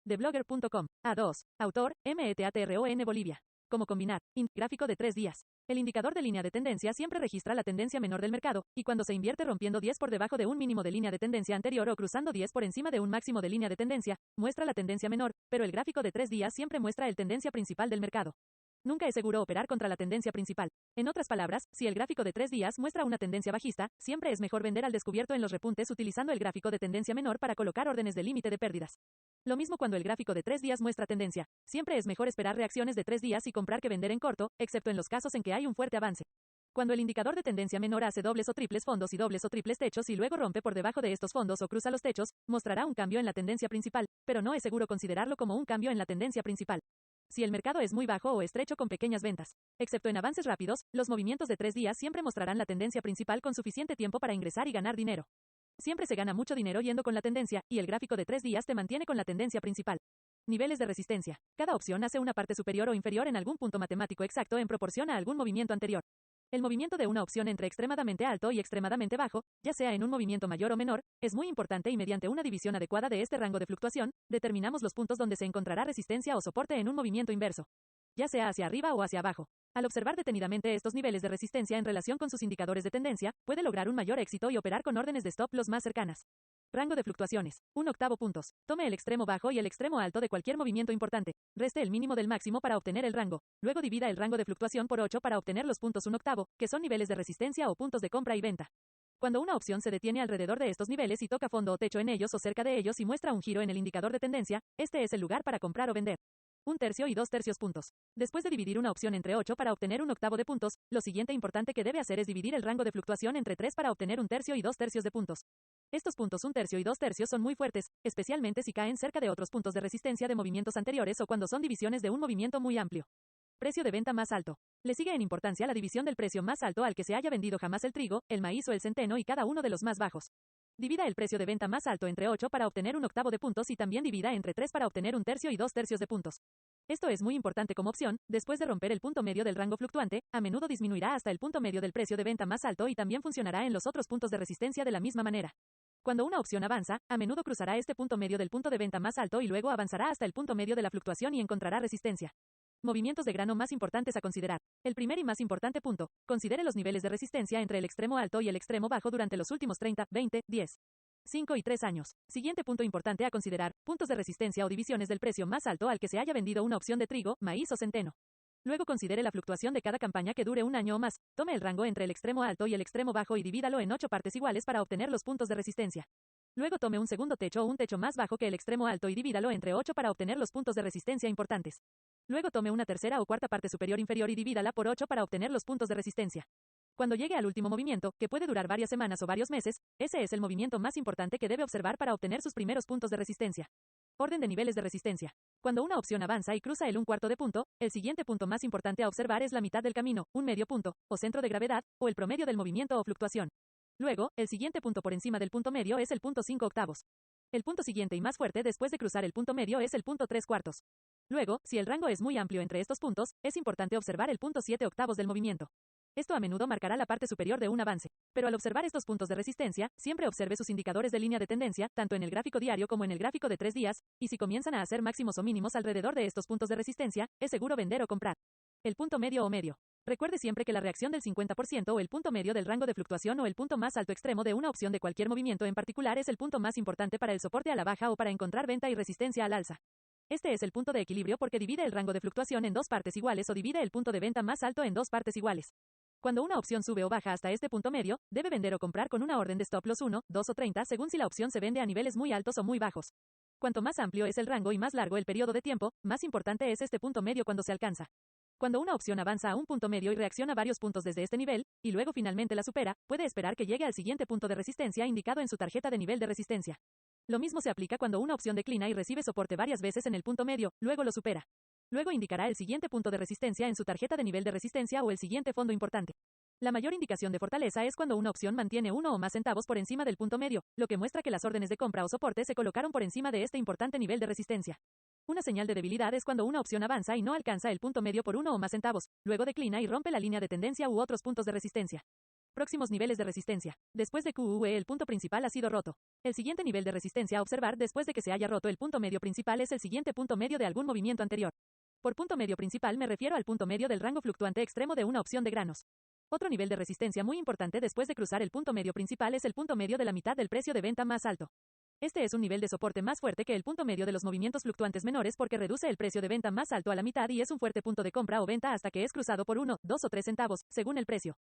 De Blogger.com. A2. Autor, METATRON Bolivia. Cómo combinar. Gráfico de 3 días. El indicador de línea de tendencia siempre registra la tendencia menor del mercado, y cuando se invierte rompiendo 10 por debajo de un mínimo de línea de tendencia anterior o cruzando 10 por encima de un máximo de línea de tendencia, muestra la tendencia menor, pero el gráfico de 3 días siempre muestra el tendencia principal del mercado. Nunca es seguro operar contra la tendencia principal. En otras palabras, si el gráfico de 3 días muestra una tendencia bajista, siempre es mejor vender al descubierto en los repuntes utilizando el gráfico de tendencia menor para colocar órdenes de límite de pérdidas. Lo mismo cuando el gráfico de 3 días muestra tendencia. Siempre es mejor esperar reacciones de 3 días y comprar que vender en corto, excepto en los casos en que hay un fuerte avance. Cuando el indicador de tendencia menor hace dobles o triples fondos y dobles o triples techos y luego rompe por debajo de estos fondos o cruza los techos, mostrará un cambio en la tendencia principal, pero no es seguro considerarlo como un cambio en la tendencia principal. Si el mercado es muy bajo o estrecho con pequeñas ventas, excepto en avances rápidos, los movimientos de 3 días siempre mostrarán la tendencia principal con suficiente tiempo para ingresar y ganar dinero. Siempre se gana mucho dinero yendo con la tendencia, y el gráfico de 3 días te mantiene con la tendencia principal. Niveles de resistencia. Cada opción hace una parte superior o inferior en algún punto matemático exacto en proporción a algún movimiento anterior. El movimiento de una opción entre extremadamente alto y extremadamente bajo, ya sea en un movimiento mayor o menor, es muy importante y mediante una división adecuada de este rango de fluctuación, determinamos los puntos donde se encontrará resistencia o soporte en un movimiento inverso, ya sea hacia arriba o hacia abajo. Al observar detenidamente estos niveles de resistencia en relación con sus indicadores de tendencia, puede lograr un mayor éxito y operar con órdenes de stop loss más cercanas. Rango de fluctuaciones. 1/8 puntos. Tome el extremo bajo y el extremo alto de cualquier movimiento importante. Reste el mínimo del máximo para obtener el rango. Luego divida el rango de fluctuación por 8 para obtener los puntos 1/8, que son niveles de resistencia o puntos de compra y venta. Cuando una opción se detiene alrededor de estos niveles y toca fondo o techo en ellos o cerca de ellos y muestra un giro en el indicador de tendencia, este es el lugar para comprar o vender. 1/3 y 2/3 puntos. Después de dividir una opción entre 8 para obtener 1/8 de puntos, lo siguiente importante que debe hacer es dividir el rango de fluctuación entre 3 para obtener 1/3 y 2/3 de puntos. Estos puntos 1/3 y 2/3 son muy fuertes, especialmente si caen cerca de otros puntos de resistencia de movimientos anteriores o cuando son divisiones de un movimiento muy amplio. Precio de venta más alto. Le sigue en importancia la división del precio más alto al que se haya vendido jamás el trigo, el maíz o el centeno y cada uno de los más bajos. Divida el precio de venta más alto entre 8 para obtener 1/8 de puntos y también divida entre 3 para obtener 1/3 y 2/3 de puntos. Esto es muy importante como opción, después de romper el punto medio del rango fluctuante, a menudo disminuirá hasta el punto medio del precio de venta más alto y también funcionará en los otros puntos de resistencia de la misma manera. Cuando una opción avanza, a menudo cruzará este punto medio del punto de venta más alto y luego avanzará hasta el punto medio de la fluctuación y encontrará resistencia. Movimientos de grano más importantes a considerar. El primer y más importante punto. Considere los niveles de resistencia entre el extremo alto y el extremo bajo durante los últimos 30, 20, 10, 5 y 3 años. Siguiente punto importante a considerar. Puntos de resistencia o divisiones del precio más alto al que se haya vendido una opción de trigo, maíz o centeno. Luego considere la fluctuación de cada campaña que dure un año o más. Tome el rango entre el extremo alto y el extremo bajo y divídalo en 8 partes iguales para obtener los puntos de resistencia. Luego tome un segundo techo o un techo más bajo que el extremo alto y divídalo entre 8 para obtener los puntos de resistencia importantes. Luego tome una tercera o cuarta parte superior inferior y divídala por 8 para obtener los puntos de resistencia. Cuando llegue al último movimiento, que puede durar varias semanas o varios meses, ese es el movimiento más importante que debe observar para obtener sus primeros puntos de resistencia. Orden de niveles de resistencia. Cuando una opción avanza y cruza el 1/4 de punto, el siguiente punto más importante a observar es la mitad del camino, un medio punto, o centro de gravedad, o el promedio del movimiento o fluctuación. Luego, el siguiente punto por encima del punto medio es el punto 5/8. El punto siguiente y más fuerte después de cruzar el punto medio es el punto 3/4. Luego, si el rango es muy amplio entre estos puntos, es importante observar el punto 7/8 del movimiento. Esto a menudo marcará la parte superior de un avance. Pero al observar estos puntos de resistencia, siempre observe sus indicadores de línea de tendencia, tanto en el gráfico diario como en el gráfico de 3 días, y si comienzan a hacer máximos o mínimos alrededor de estos puntos de resistencia, es seguro vender o comprar. El punto medio o medio. Recuerde siempre que la reacción del 50% o el punto medio del rango de fluctuación o el punto más alto extremo de una opción de cualquier movimiento en particular es el punto más importante para el soporte a la baja o para encontrar venta y resistencia al alza. Este es el punto de equilibrio porque divide el rango de fluctuación en 2 partes iguales o divide el punto de venta más alto en 2 partes iguales. Cuando una opción sube o baja hasta este punto medio, debe vender o comprar con una orden de stop loss 1, 2 o 30 según si la opción se vende a niveles muy altos o muy bajos. Cuanto más amplio es el rango y más largo el periodo de tiempo, más importante es este punto medio cuando se alcanza. Cuando una opción avanza a un punto medio y reacciona a varios puntos desde este nivel, y luego finalmente la supera, puede esperar que llegue al siguiente punto de resistencia indicado en su tarjeta de nivel de resistencia. Lo mismo se aplica cuando una opción declina y recibe soporte varias veces en el punto medio, luego lo supera. Luego indicará el siguiente punto de resistencia en su tarjeta de nivel de resistencia o el siguiente fondo importante. La mayor indicación de fortaleza es cuando una opción mantiene 1 o más centavos por encima del punto medio, lo que muestra que las órdenes de compra o soporte se colocaron por encima de este importante nivel de resistencia. Una señal de debilidad es cuando una opción avanza y no alcanza el punto medio por 1 o más centavos, luego declina y rompe la línea de tendencia u otros puntos de resistencia. Próximos niveles de resistencia. Después de QE el punto principal ha sido roto. El siguiente nivel de resistencia a observar después de que se haya roto el punto medio principal es el siguiente punto medio de algún movimiento anterior. Por punto medio principal me refiero al punto medio del rango fluctuante extremo de una opción de granos. Otro nivel de resistencia muy importante después de cruzar el punto medio principal es el punto medio de la mitad del precio de venta más alto. Este es un nivel de soporte más fuerte que el punto medio de los movimientos fluctuantes menores porque reduce el precio de venta más alto a la mitad y es un fuerte punto de compra o venta hasta que es cruzado por 1, 2 o 3 centavos, según el precio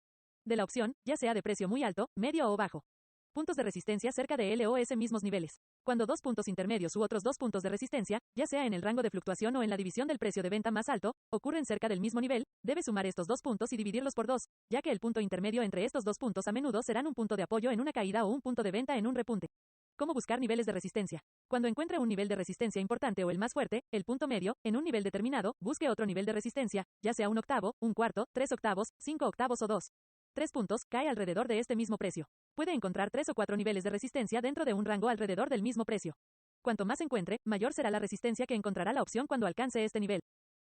de la opción, ya sea de precio muy alto, medio o bajo. Puntos de resistencia cerca de LOS mismos niveles. Cuando dos puntos intermedios u otros dos puntos de resistencia, ya sea en el rango de fluctuación o en la división del precio de venta más alto, ocurren cerca del mismo nivel, debe sumar estos dos puntos y dividirlos por 2, ya que el punto intermedio entre estos dos puntos a menudo serán un punto de apoyo en una caída o un punto de venta en un repunte. ¿Cómo buscar niveles de resistencia? Cuando encuentre un nivel de resistencia importante o el más fuerte, el punto medio, en un nivel determinado, busque otro nivel de resistencia, ya sea un octavo, un cuarto, 3 octavos, 5 octavos o 2. 3 puntos, cae alrededor de este mismo precio. Puede encontrar 3 o 4 niveles de resistencia dentro de un rango alrededor del mismo precio. Cuanto más encuentre, mayor será la resistencia que encontrará la opción cuando alcance este nivel.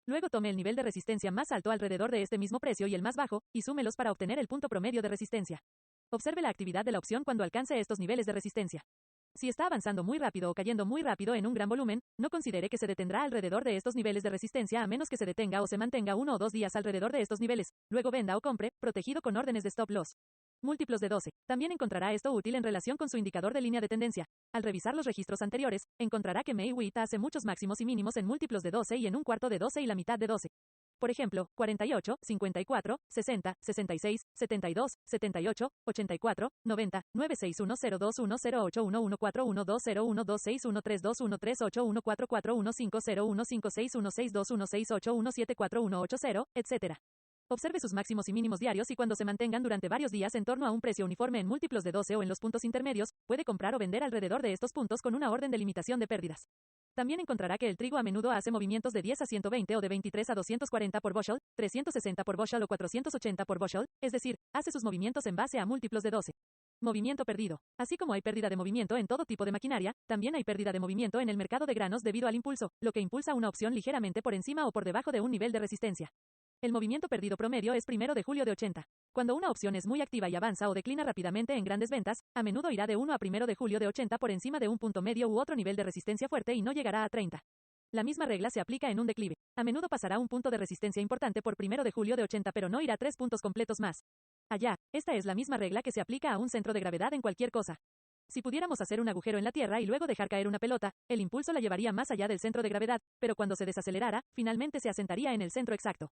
Luego tome el nivel de resistencia más alto alrededor de este mismo precio y el más bajo, y súmelos para obtener el punto promedio de resistencia. Observe la actividad de la opción cuando alcance estos niveles de resistencia. Si está avanzando muy rápido o cayendo muy rápido en un gran volumen, no considere que se detendrá alrededor de estos niveles de resistencia a menos que se detenga o se mantenga 1 o 2 días alrededor de estos niveles, luego venda o compre, protegido con órdenes de stop loss. Múltiplos de 12. También encontrará esto útil en relación con su indicador de línea de tendencia. Al revisar los registros anteriores, encontrará que May-Witt hace muchos máximos y mínimos en múltiplos de 12 y en un cuarto de 12 y la mitad de 12. Por ejemplo, 48, 54, 60, 66, 72, 78, 84, 90, 96102101101411201211314411501621616162162168168174180, etc. Observe sus máximos y mínimos diarios y cuando se mantengan durante varios días en torno a un precio uniforme en múltiplos de 12 o en los puntos intermedios, puede comprar o vender alrededor de estos puntos con una orden de limitación de pérdidas. También encontrará que el trigo a menudo hace movimientos de 10 a 120 o de 23 a 240 por bushel, 360 por bushel o 480 por bushel, es decir, hace sus movimientos en base a múltiplos de 12. Movimiento perdido. Así como hay pérdida de movimiento en todo tipo de maquinaria, también hay pérdida de movimiento en el mercado de granos debido al impulso, lo que impulsa una opción ligeramente por encima o por debajo de un nivel de resistencia. El movimiento perdido promedio es 1 de julio de 80. Cuando una opción es muy activa y avanza o declina rápidamente en grandes ventas, a menudo irá de 1 a 1 de julio de 80 por encima de un punto medio u otro nivel de resistencia fuerte y no llegará a 30. La misma regla se aplica en un declive. A menudo pasará un punto de resistencia importante por 1 de julio de 80 pero no irá 3 puntos completos más allá. Esta es la misma regla que se aplica a un centro de gravedad en cualquier cosa. Si pudiéramos hacer un agujero en la Tierra y luego dejar caer una pelota, el impulso la llevaría más allá del centro de gravedad, pero cuando se desacelerara, finalmente se asentaría en el centro exacto.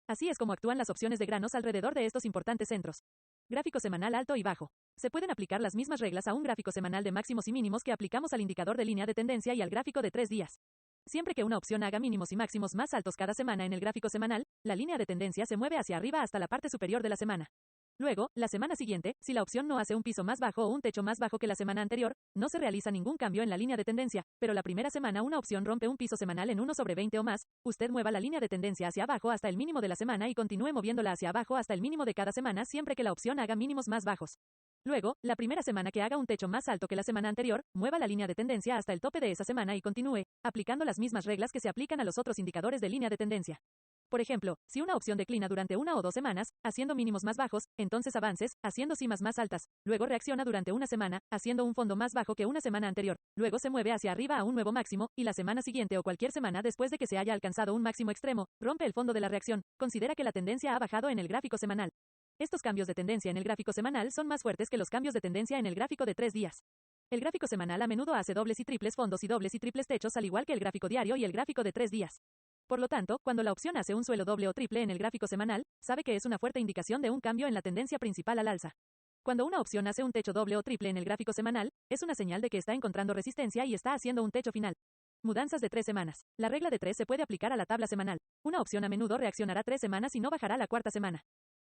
Así es como actúan las opciones de granos alrededor de estos importantes centros. Gráfico semanal alto y bajo. Se pueden aplicar las mismas reglas a un gráfico semanal de máximos y mínimos que aplicamos al indicador de línea de tendencia y al gráfico de 3 días. Siempre que una opción haga mínimos y máximos más altos cada semana en el gráfico semanal, la línea de tendencia se mueve hacia arriba hasta la parte superior de la semana. Luego, la semana siguiente, si la opción no hace un piso más bajo o un techo más bajo que la semana anterior, no se realiza ningún cambio en la línea de tendencia, pero la primera semana una opción rompe un piso semanal en 1/20 o más, usted mueva la línea de tendencia hacia abajo hasta el mínimo de la semana y continúe moviéndola hacia abajo hasta el mínimo de cada semana siempre que la opción haga mínimos más bajos. Luego, la primera semana que haga un techo más alto que la semana anterior, mueva la línea de tendencia hasta el tope de esa semana y continúe, aplicando las mismas reglas que se aplican a los otros indicadores de línea de tendencia. Por ejemplo, si una opción declina durante 1 o 2 semanas, haciendo mínimos más bajos, entonces avances, haciendo cimas más altas, luego reacciona durante una semana, haciendo un fondo más bajo que una semana anterior, luego se mueve hacia arriba a un nuevo máximo, y la semana siguiente o cualquier semana después de que se haya alcanzado un máximo extremo, rompe el fondo de la reacción, considera que la tendencia ha bajado en el gráfico semanal. Estos cambios de tendencia en el gráfico semanal son más fuertes que los cambios de tendencia en el gráfico de 3 días. El gráfico semanal a menudo hace dobles y triples fondos y dobles y triples techos al igual que el gráfico diario y el gráfico de 3 días. Por lo tanto, cuando la opción hace un suelo doble o triple en el gráfico semanal, sabe que es una fuerte indicación de un cambio en la tendencia principal al alza. Cuando una opción hace un techo doble o triple en el gráfico semanal, es una señal de que está encontrando resistencia y está haciendo un techo final. Mudanzas de 3 semanas. La regla de 3 se puede aplicar a la tabla semanal. Una opción a menudo reaccionará 3 semanas y no bajará la cuarta semana.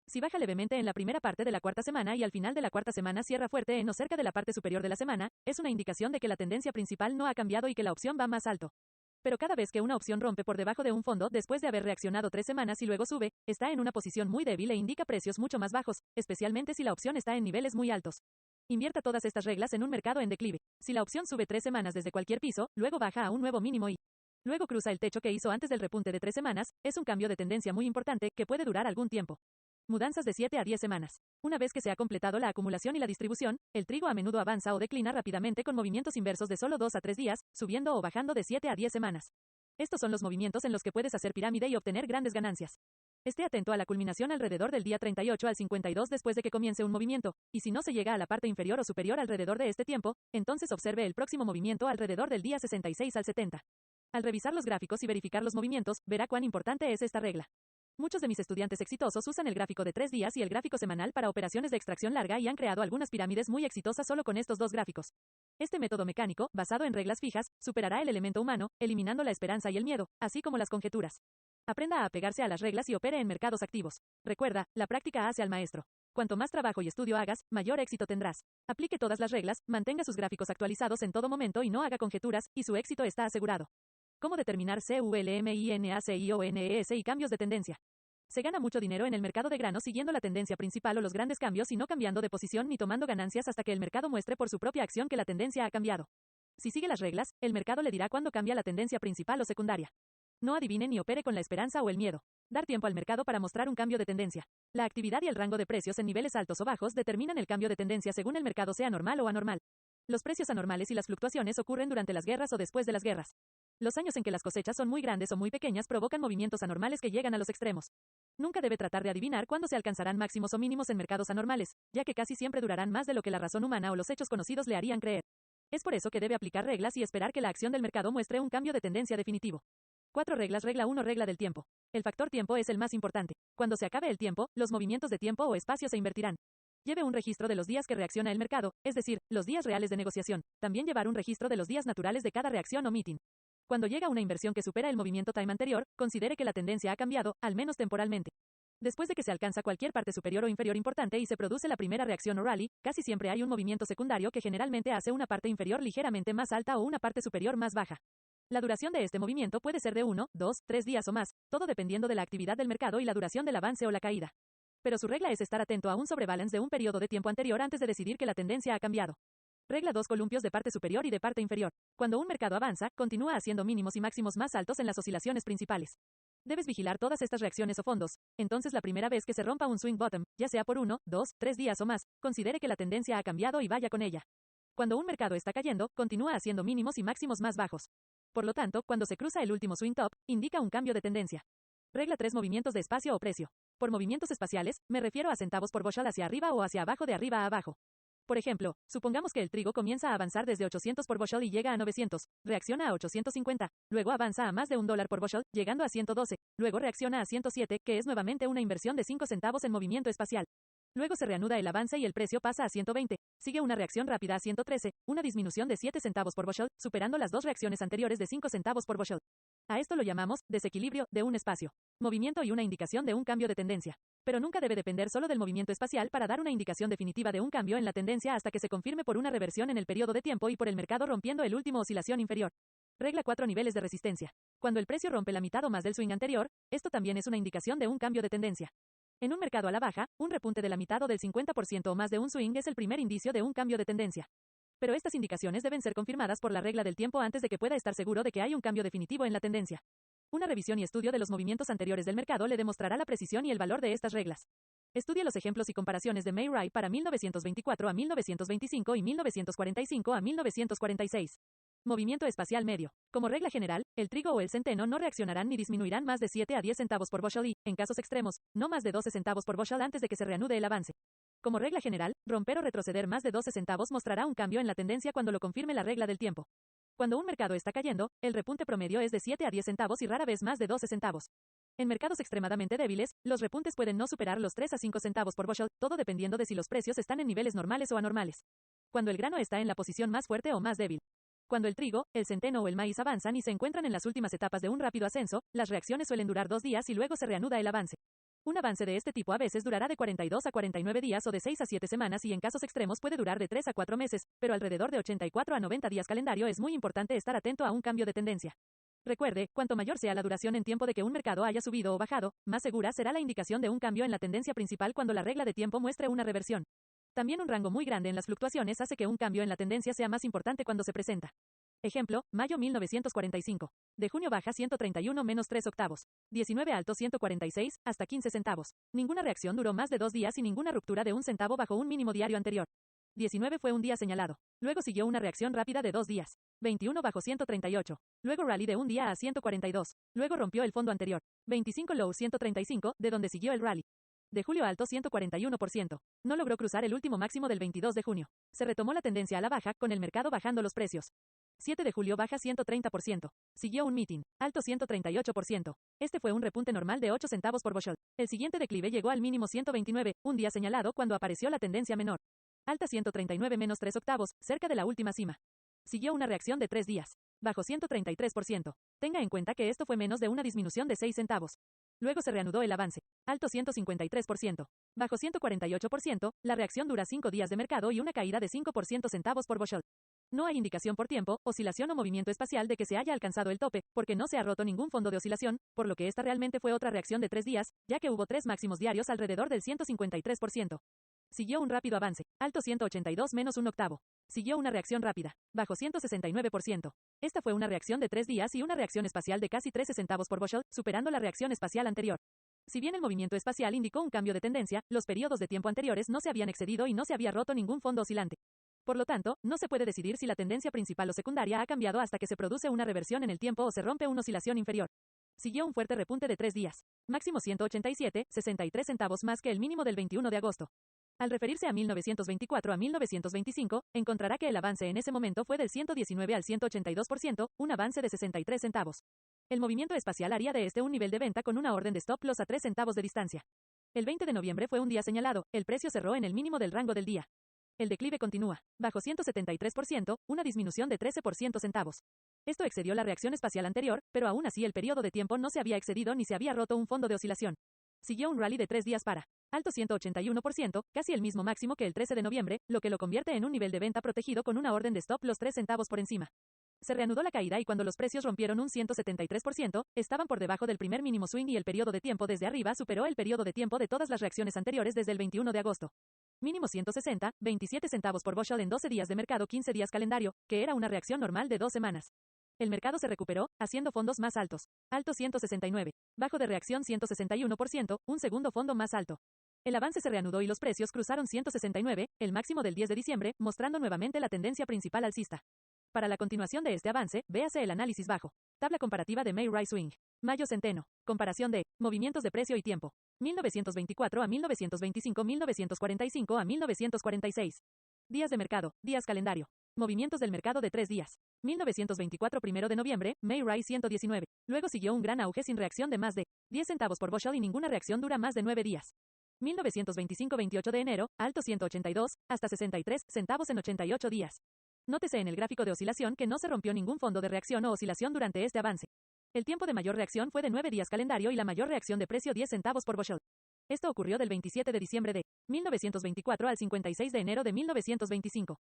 Si baja levemente en la primera parte de la cuarta semana y al final de la cuarta semana cierra fuerte en o cerca de la parte superior de la semana, es una indicación de que la tendencia principal no ha cambiado y que la opción va más alto. Pero cada vez que una opción rompe por debajo de un fondo después de haber reaccionado 3 semanas y luego sube, está en una posición muy débil e indica precios mucho más bajos, especialmente si la opción está en niveles muy altos. Invierta todas estas reglas en un mercado en declive. Si la opción sube 3 semanas desde cualquier piso, luego baja a un nuevo mínimo y luego cruza el techo que hizo antes del repunte de 3 semanas, es un cambio de tendencia muy importante que puede durar algún tiempo. Mudanzas de 7 a 10 semanas. Una vez que se ha completado la acumulación y la distribución, el trigo a menudo avanza o declina rápidamente con movimientos inversos de solo 2 a 3 días, subiendo o bajando de 7 a 10 semanas. Estos son los movimientos en los que puedes hacer pirámide y obtener grandes ganancias. Esté atento a la culminación alrededor del día 38 al 52 después de que comience un movimiento, y si no se llega a la parte inferior o superior alrededor de este tiempo, entonces observe el próximo movimiento alrededor del día 66 al 70. Al revisar los gráficos y verificar los movimientos, verá cuán importante es esta regla. Muchos de mis estudiantes exitosos usan el gráfico de 3 días y el gráfico semanal para operaciones de extracción larga y han creado algunas pirámides muy exitosas solo con estos dos gráficos. Este método mecánico, basado en reglas fijas, superará el elemento humano, eliminando la esperanza y el miedo, así como las conjeturas. Aprenda a apegarse a las reglas y opere en mercados activos. Recuerda, la práctica hace al maestro. Cuanto más trabajo y estudio hagas, mayor éxito tendrás. Aplique todas las reglas, mantenga sus gráficos actualizados en todo momento y no haga conjeturas, y su éxito está asegurado. ¿Cómo determinar CULMINACIONES y cambios de tendencia? Se gana mucho dinero en el mercado de granos siguiendo la tendencia principal o los grandes cambios y no cambiando de posición ni tomando ganancias hasta que el mercado muestre por su propia acción que la tendencia ha cambiado. Si sigue las reglas, el mercado le dirá cuándo cambia la tendencia principal o secundaria. No adivine ni opere con la esperanza o el miedo. Dar tiempo al mercado para mostrar un cambio de tendencia. La actividad y el rango de precios en niveles altos o bajos determinan el cambio de tendencia según el mercado sea normal o anormal. Los precios anormales y las fluctuaciones ocurren durante las guerras o después de las guerras. Los años en que las cosechas son muy grandes o muy pequeñas provocan movimientos anormales que llegan a los extremos. Nunca debe tratar de adivinar cuándo se alcanzarán máximos o mínimos en mercados anormales, ya que casi siempre durarán más de lo que la razón humana o los hechos conocidos le harían creer. Es por eso que debe aplicar reglas y esperar que la acción del mercado muestre un cambio de tendencia definitivo. 4 reglas. Regla 1. Regla del tiempo. El factor tiempo es el más importante. Cuando se acabe el tiempo, los movimientos de tiempo o espacio se invertirán. Lleve un registro de los días que reacciona el mercado, es decir, los días reales de negociación. También llevar un registro de los días naturales de cada reacción o meeting. Cuando llega una inversión que supera el movimiento time anterior, considere que la tendencia ha cambiado, al menos temporalmente. Después de que se alcanza cualquier parte superior o inferior importante y se produce la primera reacción o rally, casi siempre hay un movimiento secundario que generalmente hace una parte inferior ligeramente más alta o una parte superior más baja. La duración de este movimiento puede ser de 1, 2, 3 días o más, todo dependiendo de la actividad del mercado y la duración del avance o la caída. Pero su regla es estar atento a un sobrebalance de un periodo de tiempo anterior antes de decidir que la tendencia ha cambiado. Regla 2. Columpios de parte superior y de parte inferior. Cuando un mercado avanza, continúa haciendo mínimos y máximos más altos en las oscilaciones principales. Debes vigilar todas estas reacciones o fondos. Entonces la primera vez que se rompa un swing bottom, ya sea por 1, 2, 3 días o más, considere que la tendencia ha cambiado y vaya con ella. Cuando un mercado está cayendo, continúa haciendo mínimos y máximos más bajos. Por lo tanto, cuando se cruza el último swing top, indica un cambio de tendencia. Regla 3. Movimientos de espacio o precio. Por movimientos espaciales, me refiero a centavos por bushel hacia arriba o hacia abajo de arriba a abajo. Por ejemplo, supongamos que el trigo comienza a avanzar desde 800 por bushel y llega a 900, reacciona a 850, luego avanza a más de $1 por bushel, llegando a 112, luego reacciona a 107, que es nuevamente una inversión de 5 centavos en movimiento espacial. Luego se reanuda el avance y el precio pasa a 120, sigue una reacción rápida a 113, una disminución de 7 centavos por bushel, superando las dos reacciones anteriores de 5 centavos por bushel. A esto lo llamamos desequilibrio de un espacio, movimiento y una indicación de un cambio de tendencia. Pero nunca debe depender solo del movimiento espacial para dar una indicación definitiva de un cambio en la tendencia hasta que se confirme por una reversión en el periodo de tiempo y por el mercado rompiendo el último oscilación inferior. Regla 4. Niveles de resistencia. Cuando el precio rompe la mitad o más del swing anterior, esto también es una indicación de un cambio de tendencia. En un mercado a la baja, un repunte de la mitad o del 50% o más de un swing es el primer indicio de un cambio de tendencia. Pero estas indicaciones deben ser confirmadas por la regla del tiempo antes de que pueda estar seguro de que hay un cambio definitivo en la tendencia. Una revisión y estudio de los movimientos anteriores del mercado le demostrará la precisión y el valor de estas reglas. Estudie los ejemplos y comparaciones de May Wright para 1924 a 1925 y 1945 a 1946. Movimiento espacial medio. Como regla general, el trigo o el centeno no reaccionarán ni disminuirán más de 7 a 10 centavos por bushel y, en casos extremos, no más de 12 centavos por bushel antes de que se reanude el avance. Como regla general, romper o retroceder más de 12 centavos mostrará un cambio en la tendencia cuando lo confirme la regla del tiempo. Cuando un mercado está cayendo, el repunte promedio es de 7 a 10 centavos y rara vez más de 12 centavos. En mercados extremadamente débiles, los repuntes pueden no superar los 3 a 5 centavos por bushel, todo dependiendo de si los precios están en niveles normales o anormales. Cuando el grano está en la posición más fuerte o más débil. Cuando el trigo, el centeno o el maíz avanzan y se encuentran en las últimas etapas de un rápido ascenso, las reacciones suelen durar 2 días y luego se reanuda el avance. Un avance de este tipo a veces durará de 42 a 49 días o de 6 a 7 semanas y en casos extremos puede durar de 3 a 4 meses, pero alrededor de 84 a 90 días calendario es muy importante estar atento a un cambio de tendencia. Recuerde, cuanto mayor sea la duración en tiempo de que un mercado haya subido o bajado, más segura será la indicación de un cambio en la tendencia principal cuando la regla de tiempo muestre una reversión. También un rango muy grande en las fluctuaciones hace que un cambio en la tendencia sea más importante cuando se presenta. Ejemplo, mayo 1945. De junio baja 131 menos 3 octavos. 19 alto 146, hasta 15 centavos. Ninguna reacción duró más de 2 días y ninguna ruptura de un centavo bajo un mínimo diario anterior. 19 fue un día señalado. Luego siguió una reacción rápida de 2 días. 21 bajo 138. Luego rally de un día a 142. Luego rompió el fondo anterior. 25 low 135, de donde siguió el rally. De julio alto 141%. No logró cruzar el último máximo del 22 de junio. Se retomó la tendencia a la baja, con el mercado bajando los precios. 7 de julio baja 130%. Siguió un meeting. Alto 138%. Este fue un repunte normal de 8 centavos por bushel. El siguiente declive llegó al mínimo 129, un día señalado cuando apareció la tendencia menor. Alta 139 menos 3 octavos, cerca de la última cima. Siguió una reacción de 3 días. Bajo 133%. Tenga en cuenta que esto fue menos de una disminución de 6 centavos. Luego se reanudó el avance. Alto 153%. Bajo 148%, la reacción dura 5 días de mercado y una caída de 5% centavos por bushel. No hay indicación por tiempo, oscilación o movimiento espacial de que se haya alcanzado el tope, porque no se ha roto ningún fondo de oscilación, por lo que esta realmente fue otra reacción de 3 días, ya que hubo 3 máximos diarios alrededor del 153%. Siguió un rápido avance. Alto 182 menos 1 octavo. Siguió una reacción rápida. Bajo 169%. Esta fue una reacción de 3 días y una reacción espacial de casi 13 centavos por bushel, superando la reacción espacial anterior. Si bien el movimiento espacial indicó un cambio de tendencia, los periodos de tiempo anteriores no se habían excedido y no se había roto ningún fondo oscilante. Por lo tanto, no se puede decidir si la tendencia principal o secundaria ha cambiado hasta que se produce una reversión en el tiempo o se rompe una oscilación inferior. Siguió un fuerte repunte de 3 días. Máximo 187, 63 centavos más que el mínimo del 21 de agosto. Al referirse a 1924 a 1925, encontrará que el avance en ese momento fue del 119 al 182%, un avance de 63 centavos. El movimiento espacial haría de este un nivel de venta con una orden de stop loss a 3 centavos de distancia. El 20 de noviembre fue un día señalado, el precio cerró en el mínimo del rango del día. El declive continúa. Bajo 173%, una disminución de 13% centavos. Esto excedió la reacción espacial anterior, pero aún así el periodo de tiempo no se había excedido ni se había roto un fondo de oscilación. Siguió un rally de 3 días para alto 181%, casi el mismo máximo que el 13 de noviembre, lo que lo convierte en un nivel de venta protegido con una orden de stop loss 3 centavos por encima. Se reanudó la caída y cuando los precios rompieron un 173%, estaban por debajo del primer mínimo swing y el periodo de tiempo desde arriba superó el periodo de tiempo de todas las reacciones anteriores desde el 21 de agosto. Mínimo 160, 27 centavos por bushel en 12 días de mercado 15 días calendario, que era una reacción normal de 2 semanas. El mercado se recuperó, haciendo fondos más altos. Alto 169. Bajo de reacción 161%, un segundo fondo más alto. El avance se reanudó y los precios cruzaron 169, el máximo del 10 de diciembre, mostrando nuevamente la tendencia principal alcista. Para la continuación de este avance, véase el análisis bajo. Tabla comparativa de May Rise Swing. Mayo centeno. Comparación de movimientos de precio y tiempo. 1924 a 1925, 1945 a 1946. Días de mercado, días calendario. Movimientos del mercado de 3 días. 1924 1 de noviembre, May Rise 119. Luego siguió un gran auge sin reacción de más de 10 centavos por bushel y ninguna reacción dura más de 9 días. 1925 28 de enero, alto 182, hasta 63 centavos en 88 días. Nótese en el gráfico de oscilación que no se rompió ningún fondo de reacción o oscilación durante este avance. El tiempo de mayor reacción fue de 9 días calendario y la mayor reacción de precio 10 centavos por bushel. Esto ocurrió del 27 de diciembre de 1924 al 56 de enero de 1925.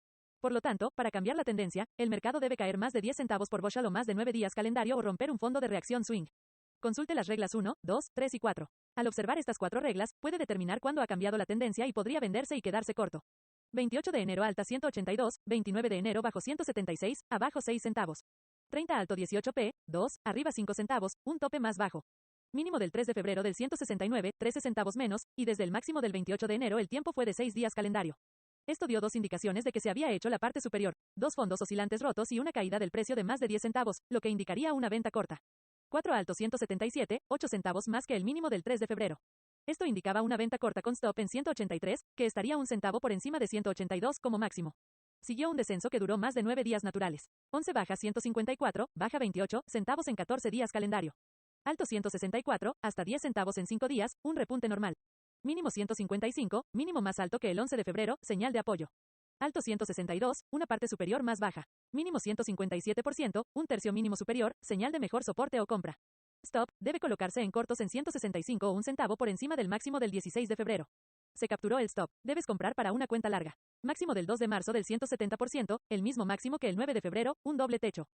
Por lo tanto, para cambiar la tendencia, el mercado debe caer más de 10 centavos por bushel o más de 9 días calendario o romper un fondo de reacción swing. Consulte las reglas 1, 2, 3 y 4. Al observar estas 4 reglas, puede determinar cuándo ha cambiado la tendencia y podría venderse y quedarse corto. 28 de enero alta 182, 29 de enero bajo 176, abajo 6 centavos. 30 alto 18p, 2, arriba 5 centavos, un tope más bajo. Mínimo del 3 de febrero del 169, 13 centavos menos, y desde el máximo del 28 de enero el tiempo fue de 6 días calendario. Esto dio 2 indicaciones de que se había hecho la parte superior, 2 fondos oscilantes rotos y una caída del precio de más de 10 centavos, lo que indicaría una venta corta. 4 alto 177, 8 centavos más que el mínimo del 3 de febrero. Esto indicaba una venta corta con stop en 183, que estaría un centavo por encima de 182 como máximo. Siguió un descenso que duró más de 9 días naturales. 11 baja 154, baja 28 centavos en 14 días calendario. Alto 164, hasta 10 centavos en 5 días, un repunte normal. Mínimo 155, mínimo más alto que el 11 de febrero, señal de apoyo. Alto 162, una parte superior más baja. Mínimo 157%, un tercio mínimo superior, señal de mejor soporte o compra. Stop, debe colocarse en cortos en 165 o un centavo por encima del máximo del 16 de febrero. Se capturó el stop, debes comprar para una cuenta larga. Máximo del 2 de marzo del 170%, el mismo máximo que el 9 de febrero, un doble techo.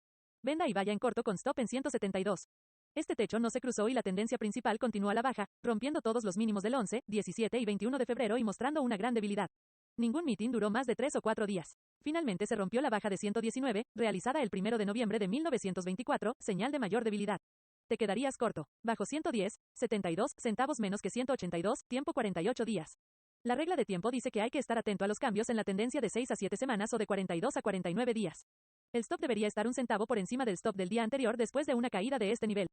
Venda y vaya en corto con stop en 172. Este techo no se cruzó y la tendencia principal continúa a la baja, rompiendo todos los mínimos del 11, 17 y 21 de febrero y mostrando una gran debilidad. Ningún meeting duró más de 3 o 4 días. Finalmente se rompió la baja de 119, realizada el 1 de noviembre de 1924, señal de mayor debilidad. Te quedarías corto. Bajo 110, 72 centavos menos que 182, tiempo 48 días. La regla de tiempo dice que hay que estar atento a los cambios en la tendencia de 6 a 7 semanas o de 42 a 49 días. El stop debería estar un centavo por encima del stop del día anterior después de una caída de este nivel.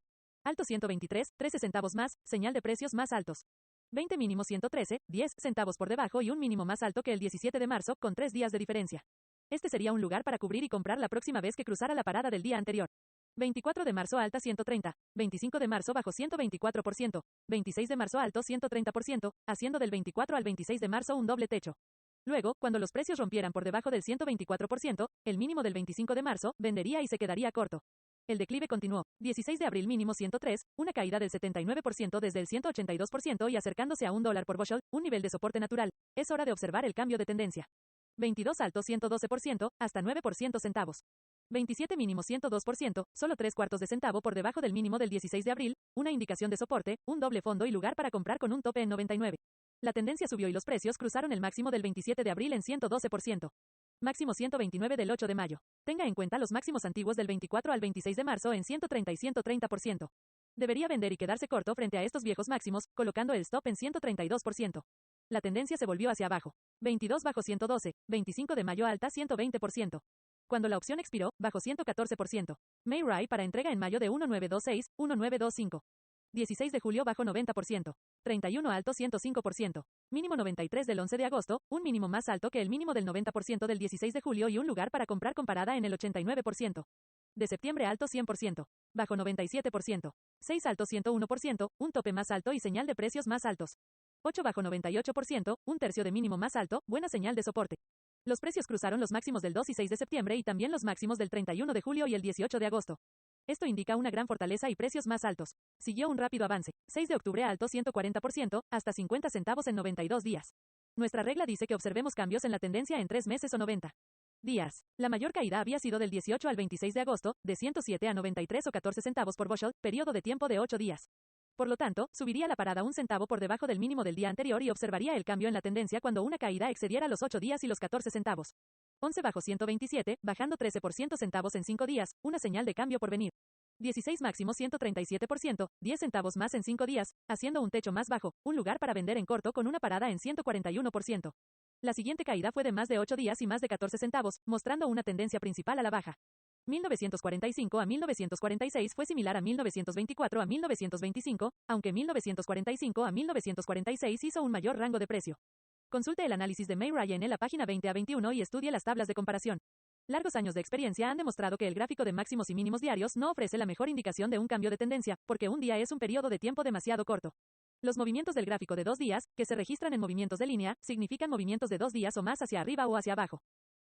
Alto 123, 13 centavos más, señal de precios más altos. 20 mínimo 113, 10 centavos por debajo y un mínimo más alto que el 17 de marzo, con 3 días de diferencia. Este sería un lugar para cubrir y comprar la próxima vez que cruzara la parada del día anterior. 24 de marzo alta 130, 25 de marzo bajo 124%, 26 de marzo alto 130%, haciendo del 24 al 26 de marzo un doble techo. Luego, cuando los precios rompieran por debajo del 124%, el mínimo del 25 de marzo, vendería y se quedaría corto. El declive continuó. 16 de abril mínimo 103, una caída del 79% desde el 182% y acercándose a $1 por bushel, un nivel de soporte natural. Es hora de observar el cambio de tendencia. 22 alto 112%, hasta 9% centavos. 27 mínimo 102%, solo 3/4 de centavo por debajo del mínimo del 16 de abril, una indicación de soporte, un doble fondo y lugar para comprar con un tope en 99. La tendencia subió y los precios cruzaron el máximo del 27 de abril en 112%. Máximo 129 del 8 de mayo. Tenga en cuenta los máximos antiguos del 24 al 26 de marzo en 130 y 130%. Debería vender y quedarse corto frente a estos viejos máximos, colocando el stop en 132%. La tendencia se volvió hacia abajo. 22 bajo 112, 25 de mayo alta 120%. Cuando la opción expiró, bajo 114%. May Rai para entrega en mayo de 1926, 1925. 16 de julio bajo 90%. 31 alto 105%. Mínimo 93 del 11 de agosto, un mínimo más alto que el mínimo del 90% del 16 de julio y un lugar para comprar con parada en el 89%. De septiembre alto 100%. Bajo 97%. 6 alto 101%, un tope más alto y señal de precios más altos. 8 bajo 98%, un tercio de mínimo más alto, buena señal de soporte. Los precios cruzaron los máximos del 2 y 6 de septiembre y también los máximos del 31 de julio y el 18 de agosto. Esto indica una gran fortaleza y precios más altos. Siguió un rápido avance. 6 de octubre alto 140%, hasta 50 centavos en 92 días. Nuestra regla dice que observemos cambios en la tendencia en 3 meses o 90 días. La mayor caída había sido del 18 al 26 de agosto, de 107 a 93 o 14 centavos por bushel, periodo de tiempo de 8 días. Por lo tanto, subiría la parada un centavo por debajo del mínimo del día anterior y observaría el cambio en la tendencia cuando una caída excediera los 8 días y los 14 centavos. 11 bajo 127, bajando 13% centavos en 5 días, una señal de cambio por venir. 16 máximo 137%, 10 centavos más en 5 días, haciendo un techo más bajo, un lugar para vender en corto con una parada en 141%. La siguiente caída fue de más de 8 días y más de 14 centavos, mostrando una tendencia principal a la baja. 1945 a 1946 fue similar a 1924 a 1925, aunque 1945 a 1946 hizo un mayor rango de precio. Consulte el análisis de May Rai en la página 20 a 21 y estudie las tablas de comparación. Largos años de experiencia han demostrado que el gráfico de máximos y mínimos diarios no ofrece la mejor indicación de un cambio de tendencia, porque un día es un periodo de tiempo demasiado corto. Los movimientos del gráfico de 2 días, que se registran en movimientos de línea, significan movimientos de 2 días o más hacia arriba o hacia abajo.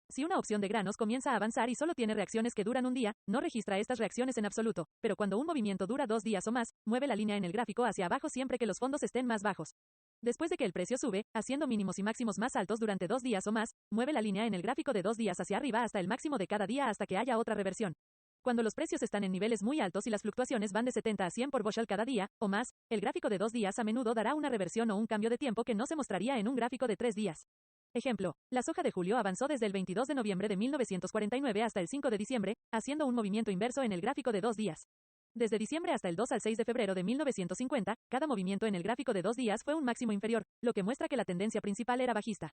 Si una opción de granos comienza a avanzar y solo tiene reacciones que duran un día, no registra estas reacciones en absoluto, pero cuando un movimiento dura 2 días o más, mueve la línea en el gráfico hacia abajo siempre que los fondos estén más bajos. Después de que el precio sube, haciendo mínimos y máximos más altos durante 2 días o más, mueve la línea en el gráfico de 2 días hacia arriba hasta el máximo de cada día hasta que haya otra reversión. Cuando los precios están en niveles muy altos y las fluctuaciones van de 70 a 100 por bushel cada día, o más, el gráfico de 2 días a menudo dará una reversión o un cambio de tiempo que no se mostraría en un gráfico de 3 días. Ejemplo, la soja de julio avanzó desde el 22 de noviembre de 1949 hasta el 5 de diciembre, haciendo un movimiento inverso en el gráfico de 2 días. Desde diciembre hasta el 2 al 6 de febrero de 1950, cada movimiento en el gráfico de 2 días fue un máximo inferior, lo que muestra que la tendencia principal era bajista.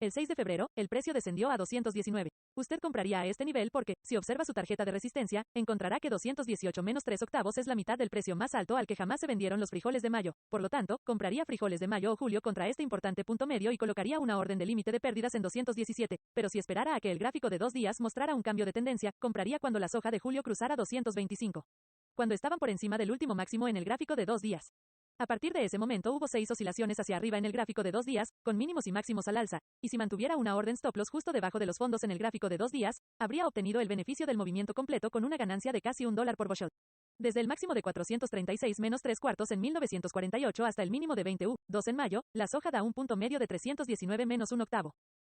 El 6 de febrero, el precio descendió a 219. Usted compraría a este nivel porque, si observa su tarjeta de resistencia, encontrará que 218 menos 3 octavos es la mitad del precio más alto al que jamás se vendieron los frijoles de mayo. Por lo tanto, compraría frijoles de mayo o julio contra este importante punto medio y colocaría una orden de límite de pérdidas en 217. Pero si esperara a que el gráfico de 2 días mostrara un cambio de tendencia, compraría cuando la soja de julio cruzara 225. Cuando estaban por encima del último máximo en el gráfico de 2 días. A partir de ese momento hubo 6 oscilaciones hacia arriba en el gráfico de 2 días, con mínimos y máximos al alza, y si mantuviera una orden stop loss justo debajo de los fondos en el gráfico de 2 días, habría obtenido el beneficio del movimiento completo con una ganancia de casi $1 por bushel. Desde el máximo de 436 menos 3 cuartos en 1948 hasta el mínimo de 20 U2 en mayo, la soja da un punto medio de 319 menos 1 octavo.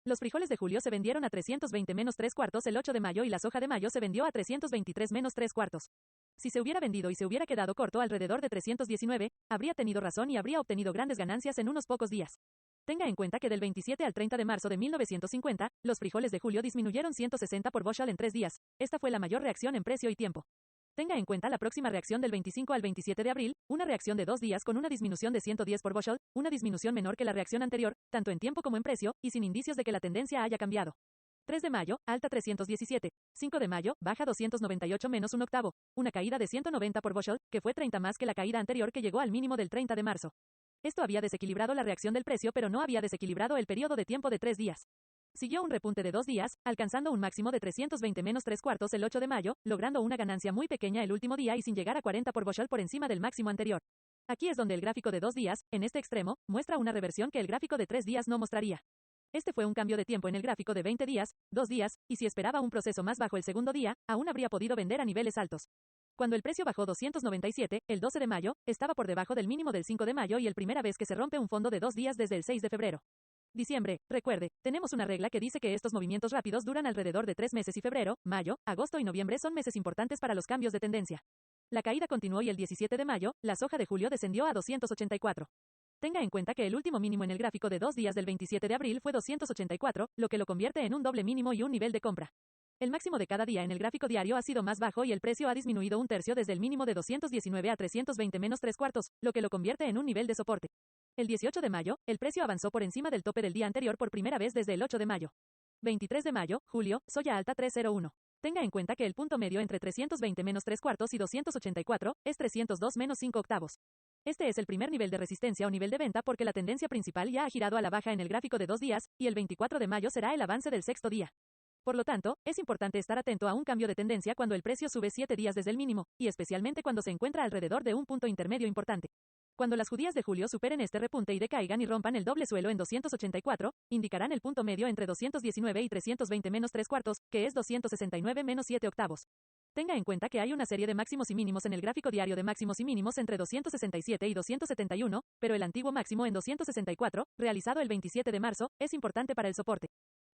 Los frijoles de julio se vendieron a 320 menos 3 cuartos el 8 de mayo y la soja de mayo se vendió a 323 menos 3 cuartos. Si se hubiera vendido y se hubiera quedado corto alrededor de 319, habría tenido razón y habría obtenido grandes ganancias en unos pocos días. Tenga en cuenta que del 27 al 30 de marzo de 1950, los frijoles de julio disminuyeron 160 por bushel en 3 días. Esta fue la mayor reacción en precio y tiempo. Tenga en cuenta la próxima reacción del 25 al 27 de abril, una reacción de 2 días con una disminución de 110 por bushel, una disminución menor que la reacción anterior, tanto en tiempo como en precio, y sin indicios de que la tendencia haya cambiado. 3 de mayo, alta 317. 5 de mayo, baja 298 menos un octavo. Una caída de 190 por bushel, que fue 30 más que la caída anterior que llegó al mínimo del 30 de marzo. Esto había desequilibrado la reacción del precio pero no había desequilibrado el periodo de tiempo de 3 días. Siguió un repunte de 2 días, alcanzando un máximo de 320 menos 3 cuartos el 8 de mayo, logrando una ganancia muy pequeña el último día y sin llegar a 40 por bushel por encima del máximo anterior. Aquí es donde el gráfico de 2 días, en este extremo, muestra una reversión que el gráfico de 3 días no mostraría. Este fue un cambio de tiempo en el gráfico de 20 días, 2 días, y si esperaba un proceso más bajo el segundo día, aún habría podido vender a niveles altos. Cuando el precio bajó 297, el 12 de mayo, estaba por debajo del mínimo del 5 de mayo y el primera vez que se rompe un fondo de 2 días desde el 6 de febrero. Diciembre, recuerde, tenemos una regla que dice que estos movimientos rápidos duran alrededor de 3 meses y febrero, mayo, agosto y noviembre son meses importantes para los cambios de tendencia. La caída continuó y el 17 de mayo, la soja de julio descendió a 284. Tenga en cuenta que el último mínimo en el gráfico de 2 días del 27 de abril fue 284, lo que lo convierte en un doble mínimo y un nivel de compra. El máximo de cada día en el gráfico diario ha sido más bajo y el precio ha disminuido un tercio desde el mínimo de 219 a 320 menos 3 cuartos, lo que lo convierte en un nivel de soporte. El 18 de mayo, el precio avanzó por encima del tope del día anterior por primera vez desde el 8 de mayo. 23 de mayo, julio, soya alta 301. Tenga en cuenta que el punto medio entre 320 menos 3 cuartos y 284 es 302 menos 5 octavos. Este es el primer nivel de resistencia o nivel de venta porque la tendencia principal ya ha girado a la baja en el gráfico de 2 días, y el 24 de mayo será el avance del sexto día. Por lo tanto, es importante estar atento a un cambio de tendencia cuando el precio sube 7 días desde el mínimo, y especialmente cuando se encuentra alrededor de un punto intermedio importante. Cuando las judías de julio superen este repunte y decaigan y rompan el doble suelo en 284, indicarán el punto medio entre 219 y 320 menos 3 cuartos, que es 269 menos 7 octavos. Tenga en cuenta que hay una serie de máximos y mínimos en el gráfico diario de máximos y mínimos entre 267 y 271, pero el antiguo máximo en 264, realizado el 27 de marzo, es importante para el soporte.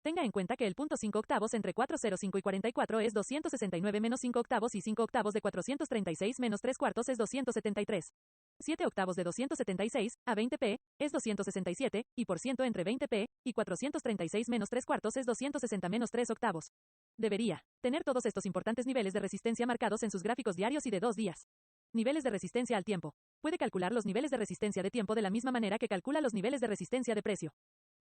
Tenga en cuenta que el punto 5 octavos entre 405 y 44 es 269 menos 5 octavos y 5 octavos de 436 menos 3 cuartos es 273. 7 octavos de 276, a 20p, es 267, y por ciento entre 20p, y 436 menos 3 cuartos es 260 menos 3 octavos. Debería tener todos estos importantes niveles de resistencia marcados en sus gráficos diarios y de 2 días. Niveles de resistencia al tiempo. Puede calcular los niveles de resistencia de tiempo de la misma manera que calcula los niveles de resistencia de precio.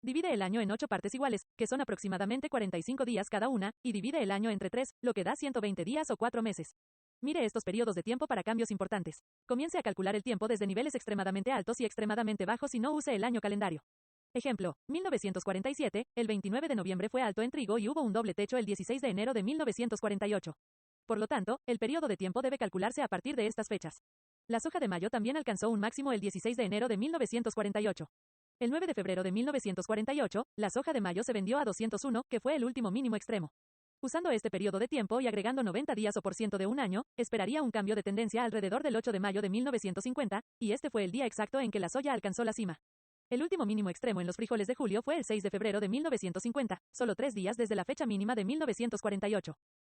Divide el año en 8 partes iguales, que son aproximadamente 45 días cada una, y divide el año entre 3, lo que da 120 días o 4 meses. Mire estos periodos de tiempo para cambios importantes. Comience a calcular el tiempo desde niveles extremadamente altos y extremadamente bajos y no use el año calendario. Ejemplo, 1947, el 29 de noviembre fue alto en trigo y hubo un doble techo el 16 de enero de 1948. Por lo tanto, el periodo de tiempo debe calcularse a partir de estas fechas. La soja de mayo también alcanzó un máximo el 16 de enero de 1948. El 9 de febrero de 1948, la soja de mayo se vendió a 201, que fue el último mínimo extremo. Usando este periodo de tiempo y agregando 90 días o por ciento de un año, esperaría un cambio de tendencia alrededor del 8 de mayo de 1950, y este fue el día exacto en que la soya alcanzó la cima. El último mínimo extremo en los frijoles de julio fue el 6 de febrero de 1950, solo 3 días desde la fecha mínima de 1948.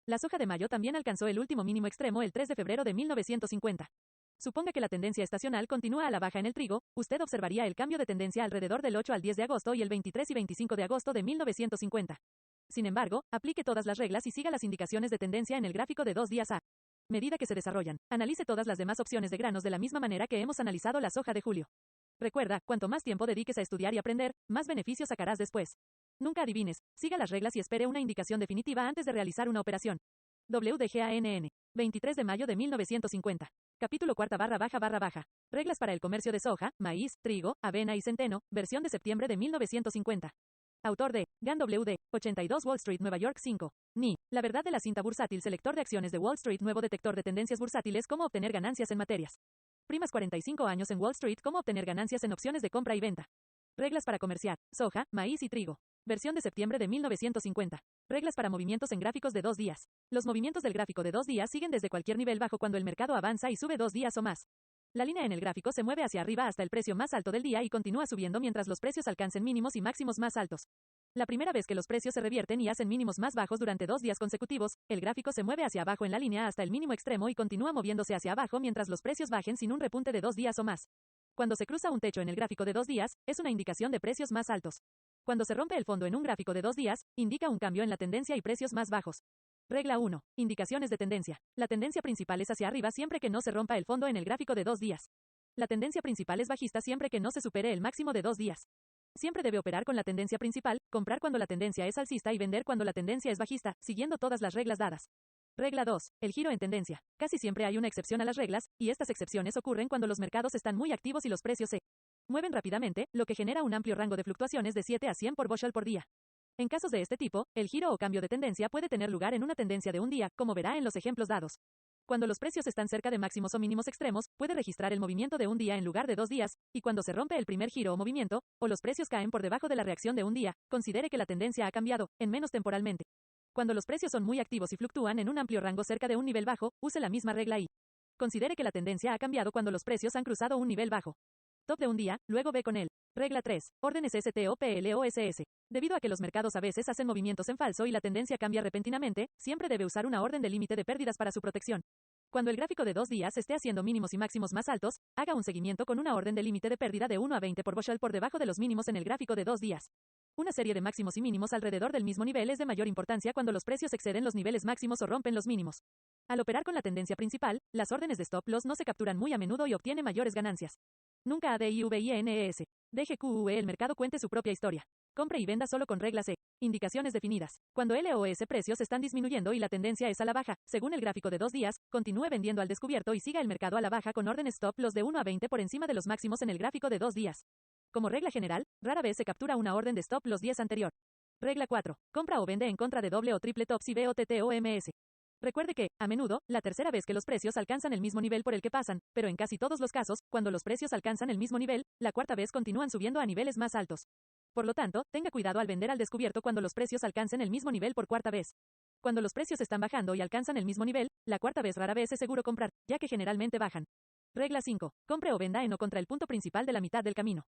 La soja de mayo también alcanzó el último mínimo extremo el 3 de febrero de 1950. Suponga que la tendencia estacional continúa a la baja en el trigo, usted observaría el cambio de tendencia alrededor del 8 al 10 de agosto y el 23 y 25 de agosto de 1950. Sin embargo, aplique todas las reglas y siga las indicaciones de tendencia en el gráfico de 2 días a medida que se desarrollan. Analice todas las demás opciones de granos de la misma manera que hemos analizado la soja de julio. Recuerda, cuanto más tiempo dediques a estudiar y aprender, más beneficios sacarás después. Nunca adivines, siga las reglas y espere una indicación definitiva antes de realizar una operación. WDGANN. 23 de mayo de 1950. Capítulo 4/baja. Reglas para el comercio de soja, maíz, trigo, avena y centeno, versión de septiembre de 1950. Autor de GAN WD, 82 Wall Street, Nueva York 5. Ni. La verdad de la cinta bursátil, selector de acciones de Wall Street, nuevo detector de tendencias bursátiles, cómo obtener ganancias en materias primas, 45 años en Wall Street, cómo obtener ganancias en opciones de compra y venta. Reglas para comerciar soja, maíz y trigo. Versión de septiembre de 1950. Reglas para movimientos en gráficos de 2 días. Los movimientos del gráfico de 2 días siguen desde cualquier nivel bajo cuando el mercado avanza y sube 2 días o más. La línea en el gráfico se mueve hacia arriba hasta el precio más alto del día y continúa subiendo mientras los precios alcancen mínimos y máximos más altos. La primera vez que los precios se revierten y hacen mínimos más bajos durante 2 días consecutivos, el gráfico se mueve hacia abajo en la línea hasta el mínimo extremo y continúa moviéndose hacia abajo mientras los precios bajen sin un repunte de 2 días o más. Cuando se cruza un techo en el gráfico de 2 días, es una indicación de precios más altos. Cuando se rompe el fondo en un gráfico de 2 días, indica un cambio en la tendencia y precios más bajos. Regla 1. Indicaciones de tendencia. La tendencia principal es hacia arriba siempre que no se rompa el fondo en el gráfico de 2 días. La tendencia principal es bajista siempre que no se supere el máximo de 2 días. Siempre debe operar con la tendencia principal, comprar cuando la tendencia es alcista y vender cuando la tendencia es bajista, siguiendo todas las reglas dadas. Regla 2. El giro en tendencia. Casi siempre hay una excepción a las reglas, y estas excepciones ocurren cuando los mercados están muy activos y los precios se mueven rápidamente, lo que genera un amplio rango de fluctuaciones de 7 a 100 por bushel por día. En casos de este tipo, el giro o cambio de tendencia puede tener lugar en una tendencia de un día, como verá en los ejemplos dados. Cuando los precios están cerca de máximos o mínimos extremos, puede registrar el movimiento de un día en lugar de 2 días, y cuando se rompe el primer giro o movimiento, o los precios caen por debajo de la reacción de un día, considere que la tendencia ha cambiado, en menos temporalmente. Cuando los precios son muy activos y fluctúan en un amplio rango cerca de un nivel bajo, use la misma regla y considere que la tendencia ha cambiado cuando los precios han cruzado un nivel bajo. Top de un día, luego ve con él. Regla 3. Órdenes STOPLOSS. Debido a que los mercados a veces hacen movimientos en falso y la tendencia cambia repentinamente, siempre debe usar una orden de límite de pérdidas para su protección. Cuando el gráfico de 2 días esté haciendo mínimos y máximos más altos, haga un seguimiento con una orden de límite de pérdida de 1 a 20 por bushel por debajo de los mínimos en el gráfico de 2 días. Una serie de máximos y mínimos alrededor del mismo nivel es de mayor importancia cuando los precios exceden los niveles máximos o rompen los mínimos. Al operar con la tendencia principal, las órdenes de stop loss no se capturan muy a menudo y obtiene mayores ganancias. Nunca ADIVINES. DGQE. El mercado cuente su propia historia. Compre y venda solo con reglas E. Indicaciones definidas. Cuando LOS precios están disminuyendo y la tendencia es a la baja, según el gráfico de 2 días, continúe vendiendo al descubierto y siga el mercado a la baja con órdenes stop loss de 1 a 20 por encima de los máximos en el gráfico de 2 días. Como regla general, rara vez se captura una orden de stop los días anterior. Regla 4. Compra o vende en contra de doble o triple tops y BOTTOMS. Recuerde que, a menudo, la tercera vez que los precios alcanzan el mismo nivel por el que pasan, pero en casi todos los casos, cuando los precios alcanzan el mismo nivel, la cuarta vez continúan subiendo a niveles más altos. Por lo tanto, tenga cuidado al vender al descubierto cuando los precios alcancen el mismo nivel por cuarta vez. Cuando los precios están bajando y alcanzan el mismo nivel, la cuarta vez rara vez es seguro comprar, ya que generalmente bajan. Regla 5. Compre o venda en o contra el punto principal de la mitad del camino.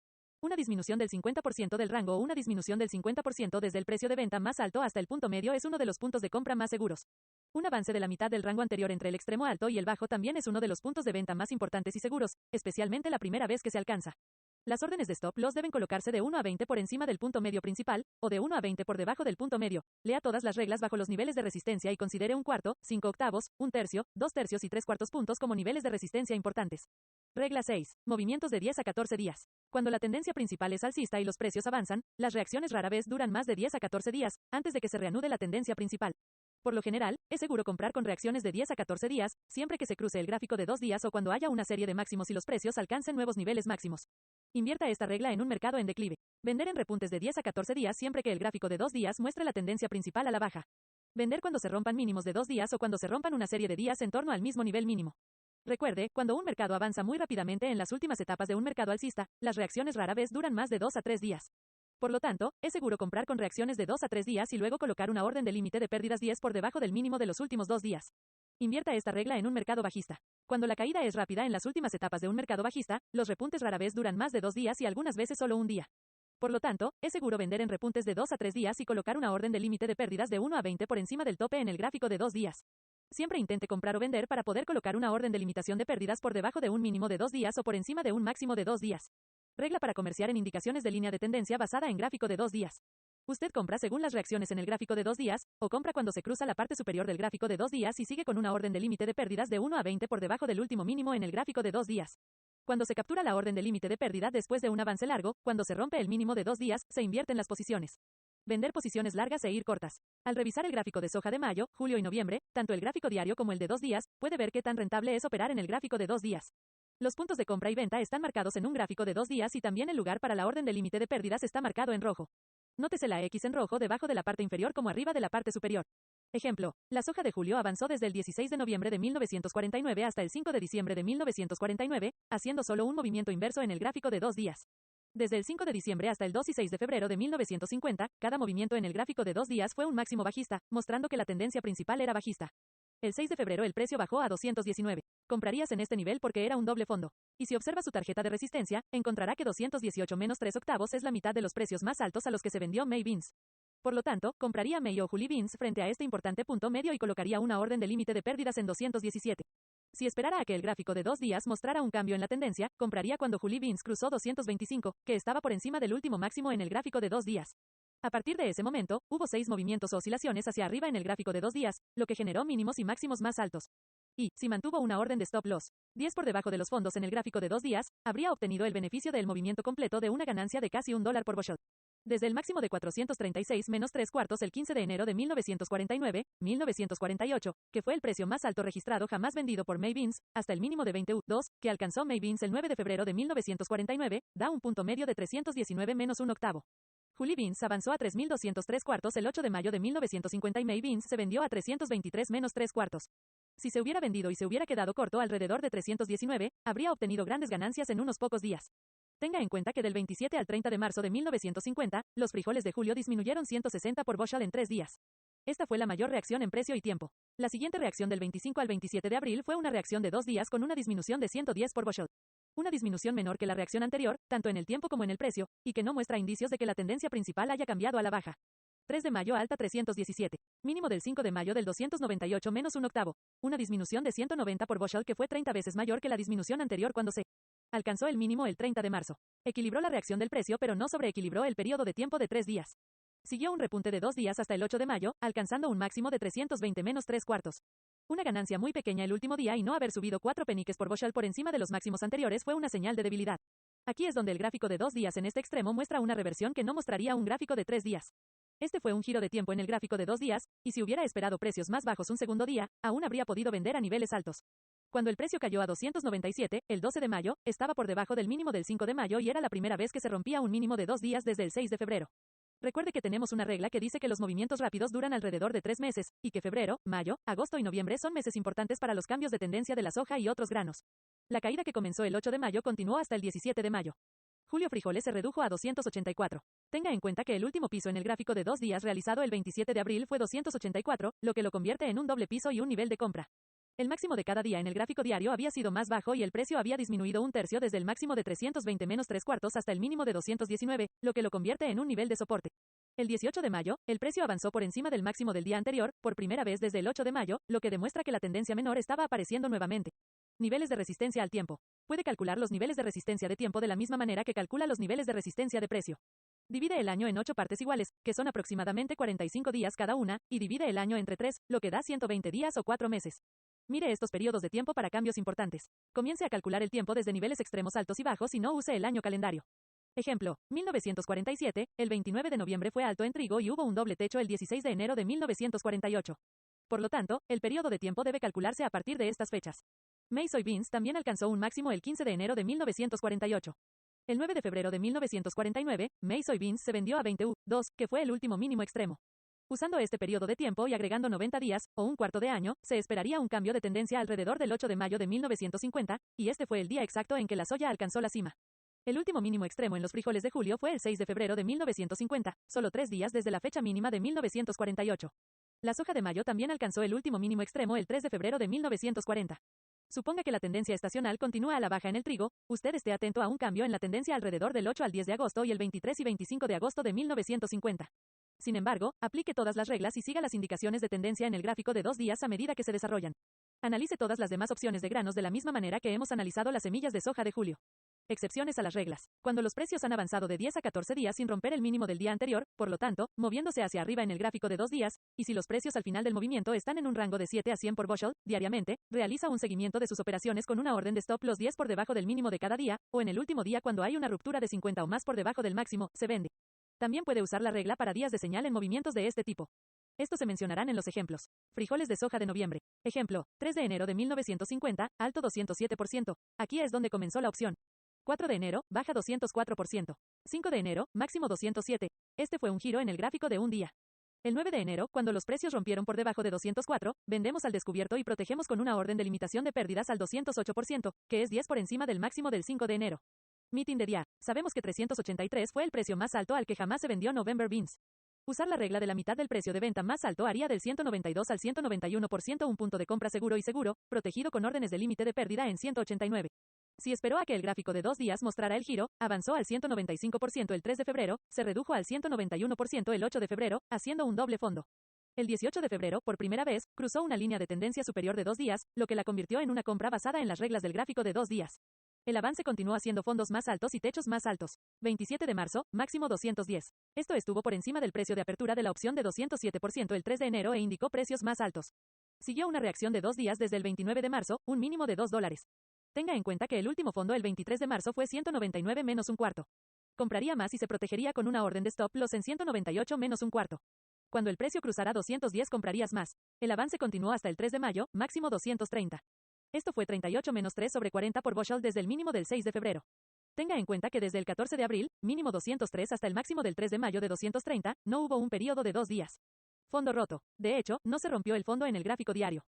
Una disminución del 50% del rango o una disminución del 50% desde el precio de venta más alto hasta el punto medio es uno de los puntos de compra más seguros. Un avance de la mitad del rango anterior entre el extremo alto y el bajo también es uno de los puntos de venta más importantes y seguros, especialmente la primera vez que se alcanza. Las órdenes de stop loss deben colocarse de 1 a 20 por encima del punto medio principal, o de 1 a 20 por debajo del punto medio. Lea todas las reglas bajo los niveles de resistencia y considere un cuarto, 5 octavos, un tercio, 2 tercios y 3 cuartos puntos como niveles de resistencia importantes. Regla 6. Movimientos de 10 a 14 días. Cuando la tendencia principal es alcista y los precios avanzan, las reacciones rara vez duran más de 10 a 14 días, antes de que se reanude la tendencia principal. Por lo general, es seguro comprar con reacciones de 10 a 14 días, siempre que se cruce el gráfico de 2 días o cuando haya una serie de máximos y los precios alcancen nuevos niveles máximos. Invierta esta regla en un mercado en declive. Vender en repuntes de 10 a 14 días siempre que el gráfico de 2 días muestre la tendencia principal a la baja. Vender cuando se rompan mínimos de 2 días o cuando se rompan una serie de días en torno al mismo nivel mínimo. Recuerde, cuando un mercado avanza muy rápidamente en las últimas etapas de un mercado alcista, las reacciones rara vez duran más de 2 a 3 días. Por lo tanto, es seguro comprar con reacciones de 2 a 3 días y luego colocar una orden de límite de pérdidas 10 por debajo del mínimo de los últimos 2 días. Invierta esta regla en un mercado bajista. Cuando la caída es rápida en las últimas etapas de un mercado bajista, los repuntes rara vez duran más de 2 días y algunas veces solo un día. Por lo tanto, es seguro vender en repuntes de 2 a 3 días y colocar una orden de límite de pérdidas de 1 a 20 por encima del tope en el gráfico de 2 días. Siempre intente comprar o vender para poder colocar una orden de limitación de pérdidas por debajo de un mínimo de 2 días o por encima de un máximo de 2 días. Regla para comerciar en indicaciones de línea de tendencia basada en gráfico de 2 días. Usted compra según las reacciones en el gráfico de 2 días, o compra cuando se cruza la parte superior del gráfico de 2 días y sigue con una orden de límite de pérdidas de 1 a 20 por debajo del último mínimo en el gráfico de 2 días. Cuando se captura la orden de límite de pérdida después de un avance largo, cuando se rompe el mínimo de 2 días, se invierten las posiciones. Vender posiciones largas e ir cortas. Al revisar el gráfico de soja de mayo, julio y noviembre, tanto el gráfico diario como el de 2 días, puede ver qué tan rentable es operar en el gráfico de 2 días. Los puntos de compra y venta están marcados en un gráfico de 2 días y también el lugar para la orden de límite de pérdidas está marcado en rojo. Nótese la X en rojo debajo de la parte inferior como arriba de la parte superior. Ejemplo, la soja de julio avanzó desde el 16 de noviembre de 1949 hasta el 5 de diciembre de 1949, haciendo solo un movimiento inverso en el gráfico de 2 días. Desde el 5 de diciembre hasta el 2 y 6 de febrero de 1950, cada movimiento en el gráfico de 2 días fue un máximo bajista, mostrando que la tendencia principal era bajista. El 6 de febrero el precio bajó a 219. Comprarías en este nivel porque era un doble fondo. Y si observa su tarjeta de resistencia, encontrará que 218 menos 3 octavos es la mitad de los precios más altos a los que se vendió May Beans. Por lo tanto, compraría May o Julie Beans frente a este importante punto medio y colocaría una orden de límite de pérdidas en 217. Si esperara a que el gráfico de 2 días mostrara un cambio en la tendencia, compraría cuando Julie Beans cruzó 225, que estaba por encima del último máximo en el gráfico de 2 días. A partir de ese momento, hubo 6 movimientos o oscilaciones hacia arriba en el gráfico de 2 días, lo que generó mínimos y máximos más altos. Y, si mantuvo una orden de stop loss 10 por debajo de los fondos en el gráfico de 2 días, habría obtenido el beneficio del movimiento completo de una ganancia de casi $1 por bushel. Desde el máximo de 436 menos 3 cuartos el 15 de enero de 1948, que fue el precio más alto registrado jamás vendido por May Beans, hasta el mínimo de 20 que alcanzó May Beans el 9 de febrero de 1949, da un punto medio de 319 menos un octavo. Julie Beans avanzó a 3.203 cuartos el 8 de mayo de 1950 y May Beans se vendió a 323 menos 3 cuartos. Si se hubiera vendido y se hubiera quedado corto alrededor de 319, habría obtenido grandes ganancias en unos pocos días. Tenga en cuenta que del 27 al 30 de marzo de 1950, los frijoles de julio disminuyeron 160 por bushel en 3 días. Esta fue la mayor reacción en precio y tiempo. La siguiente reacción del 25 al 27 de abril fue una reacción de 2 días con una disminución de 110 por bushel. Una disminución menor que la reacción anterior, tanto en el tiempo como en el precio, y que no muestra indicios de que la tendencia principal haya cambiado a la baja. 3 de mayo alta 317. Mínimo del 5 de mayo del 298 menos un octavo. Una disminución de 190 por bushel que fue 30 veces mayor que la disminución anterior cuando se alcanzó el mínimo el 30 de marzo. Equilibró la reacción del precio pero no sobreequilibró el periodo de tiempo de 3 días. Siguió un repunte de 2 días hasta el 8 de mayo, alcanzando un máximo de 320 menos 3 cuartos. Una ganancia muy pequeña el último día y no haber subido 4 peniques por bushel por encima de los máximos anteriores fue una señal de debilidad. Aquí es donde el gráfico de 2 días en este extremo muestra una reversión que no mostraría un gráfico de 3 días. Este fue un giro de tiempo en el gráfico de 2 días, y si hubiera esperado precios más bajos un segundo día, aún habría podido vender a niveles altos. Cuando el precio cayó a 297, el 12 de mayo, estaba por debajo del mínimo del 5 de mayo y era la primera vez que se rompía un mínimo de 2 días desde el 6 de febrero. Recuerde que tenemos una regla que dice que los movimientos rápidos duran alrededor de 3 meses, y que febrero, mayo, agosto y noviembre son meses importantes para los cambios de tendencia de la soja y otros granos. La caída que comenzó el 8 de mayo continuó hasta el 17 de mayo. Julio frijoles se redujo a 284. Tenga en cuenta que el último piso en el gráfico de 2 días realizado el 27 de abril fue 284, lo que lo convierte en un doble piso y un nivel de compra. El máximo de cada día en el gráfico diario había sido más bajo y el precio había disminuido un tercio desde el máximo de 320 menos 3 cuartos hasta el mínimo de 219, lo que lo convierte en un nivel de soporte. El 18 de mayo, el precio avanzó por encima del máximo del día anterior, por primera vez desde el 8 de mayo, lo que demuestra que la tendencia menor estaba apareciendo nuevamente. Niveles de resistencia al tiempo. Puede calcular los niveles de resistencia de tiempo de la misma manera que calcula los niveles de resistencia de precio. Divide el año en 8 partes iguales, que son aproximadamente 45 días cada una, y divide el año entre 3, lo que da 120 días o 4 meses. Mire estos periodos de tiempo para cambios importantes. Comience a calcular el tiempo desde niveles extremos altos y bajos y no use el año calendario. Ejemplo, 1947, el 29 de noviembre fue alto en trigo y hubo un doble techo el 16 de enero de 1948. Por lo tanto, el periodo de tiempo debe calcularse a partir de estas fechas. May Soybeans también alcanzó un máximo el 15 de enero de 1948. El 9 de febrero de 1949, May Soybeans se vendió a 20 que fue el último mínimo extremo. Usando este periodo de tiempo y agregando 90 días, o un cuarto de año, se esperaría un cambio de tendencia alrededor del 8 de mayo de 1950, y este fue el día exacto en que la soya alcanzó la cima. El último mínimo extremo en los frijoles de julio fue el 6 de febrero de 1950, solo 3 días desde la fecha mínima de 1948. La soja de mayo también alcanzó el último mínimo extremo el 3 de febrero de 1940. Suponga que la tendencia estacional continúa a la baja en el trigo, usted esté atento a un cambio en la tendencia alrededor del 8 al 10 de agosto y el 23 y 25 de agosto de 1950. Sin embargo, aplique todas las reglas y siga las indicaciones de tendencia en el gráfico de 2 días a medida que se desarrollan. Analice todas las demás opciones de granos de la misma manera que hemos analizado las semillas de soja de julio. Excepciones a las reglas. Cuando los precios han avanzado de 10 a 14 días sin romper el mínimo del día anterior, por lo tanto, moviéndose hacia arriba en el gráfico de 2 días, y si los precios al final del movimiento están en un rango de 7 a 100 por bushel, diariamente, realiza un seguimiento de sus operaciones con una orden de stop loss 10 por debajo del mínimo de cada día, o en el último día cuando hay una ruptura de 50 o más por debajo del máximo, se vende. También puede usar la regla para días de señal en movimientos de este tipo. Estos se mencionarán en los ejemplos. Frijoles de soja de noviembre. Ejemplo, 3 de enero de 1950, alto 207%. Aquí es donde comenzó la opción. 4 de enero, baja 204%. 5 de enero, máximo 207. Este fue un giro en el gráfico de un día. El 9 de enero, cuando los precios rompieron por debajo de 204, vendemos al descubierto y protegemos con una orden de limitación de pérdidas al 208%, que es 10 por encima del máximo del 5 de enero. Meeting de día. Sabemos que 383 fue el precio más alto al que jamás se vendió November Beans. Usar la regla de la mitad del precio de venta más alto haría del 192 al 191% un punto de compra seguro y seguro, protegido con órdenes de límite de pérdida en 189. Si esperó a que el gráfico de 2 días mostrara el giro, avanzó al 195% el 3 de febrero, se redujo al 191% el 8 de febrero, haciendo un doble fondo. El 18 de febrero, por primera vez, cruzó una línea de tendencia superior de 2 días, lo que la convirtió en una compra basada en las reglas del gráfico de 2 días. El avance continuó haciendo fondos más altos y techos más altos. 27 de marzo, máximo 210. Esto estuvo por encima del precio de apertura de la opción de 207% el 3 de enero e indicó precios más altos. Siguió una reacción de 2 días desde el 29 de marzo, un mínimo de $2. Tenga en cuenta que el último fondo el 23 de marzo fue 199 menos un cuarto. Compraría más y se protegería con una orden de stop loss en 198 menos un cuarto. Cuando el precio cruzara 210 comprarías más. El avance continuó hasta el 3 de mayo, máximo 230. Esto fue 38 menos 3 sobre 40 por bushel desde el mínimo del 6 de febrero. Tenga en cuenta que desde el 14 de abril, mínimo 203 hasta el máximo del 3 de mayo de 230, no hubo un periodo de 2 días. Fondo roto. De hecho, no se rompió el fondo en el gráfico diario.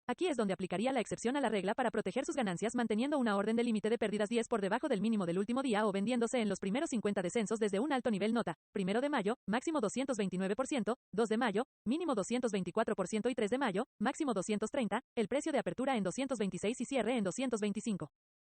Aquí es donde aplicaría la excepción a la regla para proteger sus ganancias manteniendo una orden de límite de pérdidas 10 por debajo del mínimo del último día o vendiéndose en los primeros 50 descensos desde un alto nivel nota, 1 de mayo, máximo 229%, 2 de mayo, mínimo 224% y 3 de mayo, máximo 230, el precio de apertura en 226 y cierre en 225.